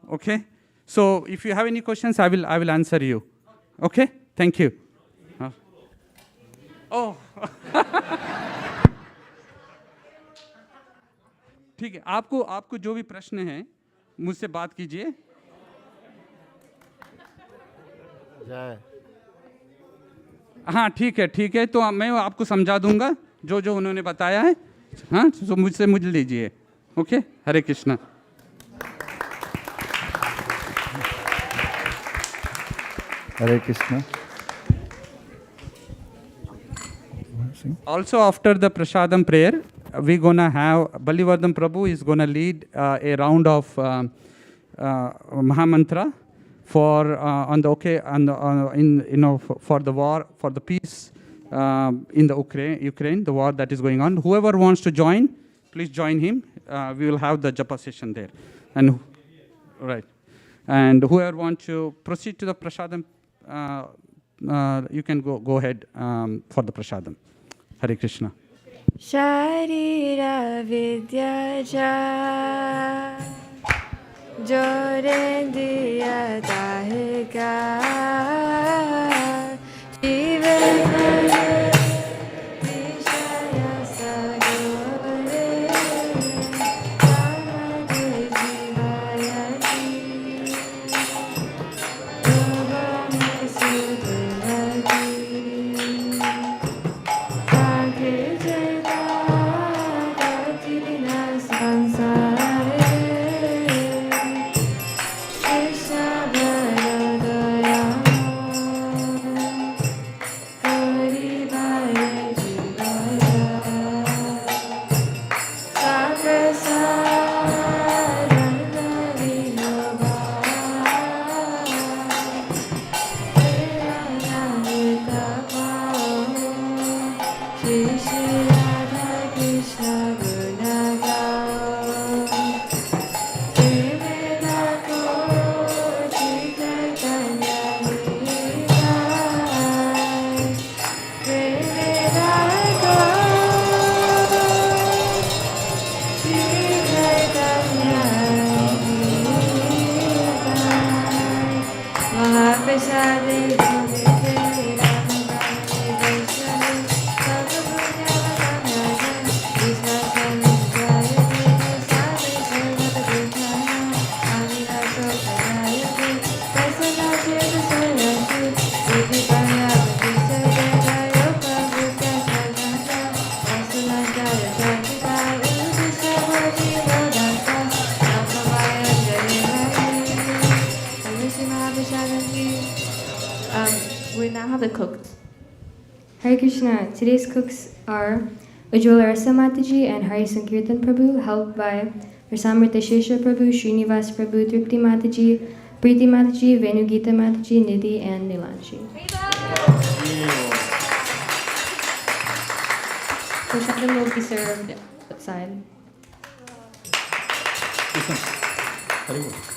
Okay. So if you have any questions, I will answer you. Okay? Thank you. Oh. ठीक है, आपको जो भी प्रश्न हैं मुझसे बात कीजिए. हाँ, ठीक है, तो मैं आपको समझा दूंगा जो उन्होंने बताया है. हाँ, तो मुझसे लीजिए. Okay, Hare Krishna. Hare Krishna. Also, after the Prasadam prayer, we're gonna have Balivardhan Prabhu is gonna lead a round of Mahamantra for for the war, for the peace in the Ukraine, the war that is going on. Whoever wants to join, please join him. We will have the japa session there, and whoever wants to proceed to the Prasadam, you can go ahead for the Prasadam. Hare Krishna. Sharira Vidyaja जोरे दिया जाएगा जीवन विषय सगोरे नमः शिवाय भवानी सुदेवती आगे जगा गतिना संसारे कृष्ण वरदया करिबाय जीवाय सागर सारन विनोबा तेरा नाम तपाओ श्री श्री राधा कृष्ण गुण गाओ प्रेमेदा को चैतन्य निताय प्रेमेदा को Shri Chaitanya Nitai महाप्रसादे We now have the cooks. Hare Krishna. Today's cooks are Ujjwala Rasa Mataji and Hari Sankirtan Prabhu, helped by Rasamrita Shesha Prabhu, Srinivas Prabhu, Tripti Mataji, Preeti Mataji, Venugita Mataji, Nidhi, and Nilanshi. Prasadam will be served outside. Haribo.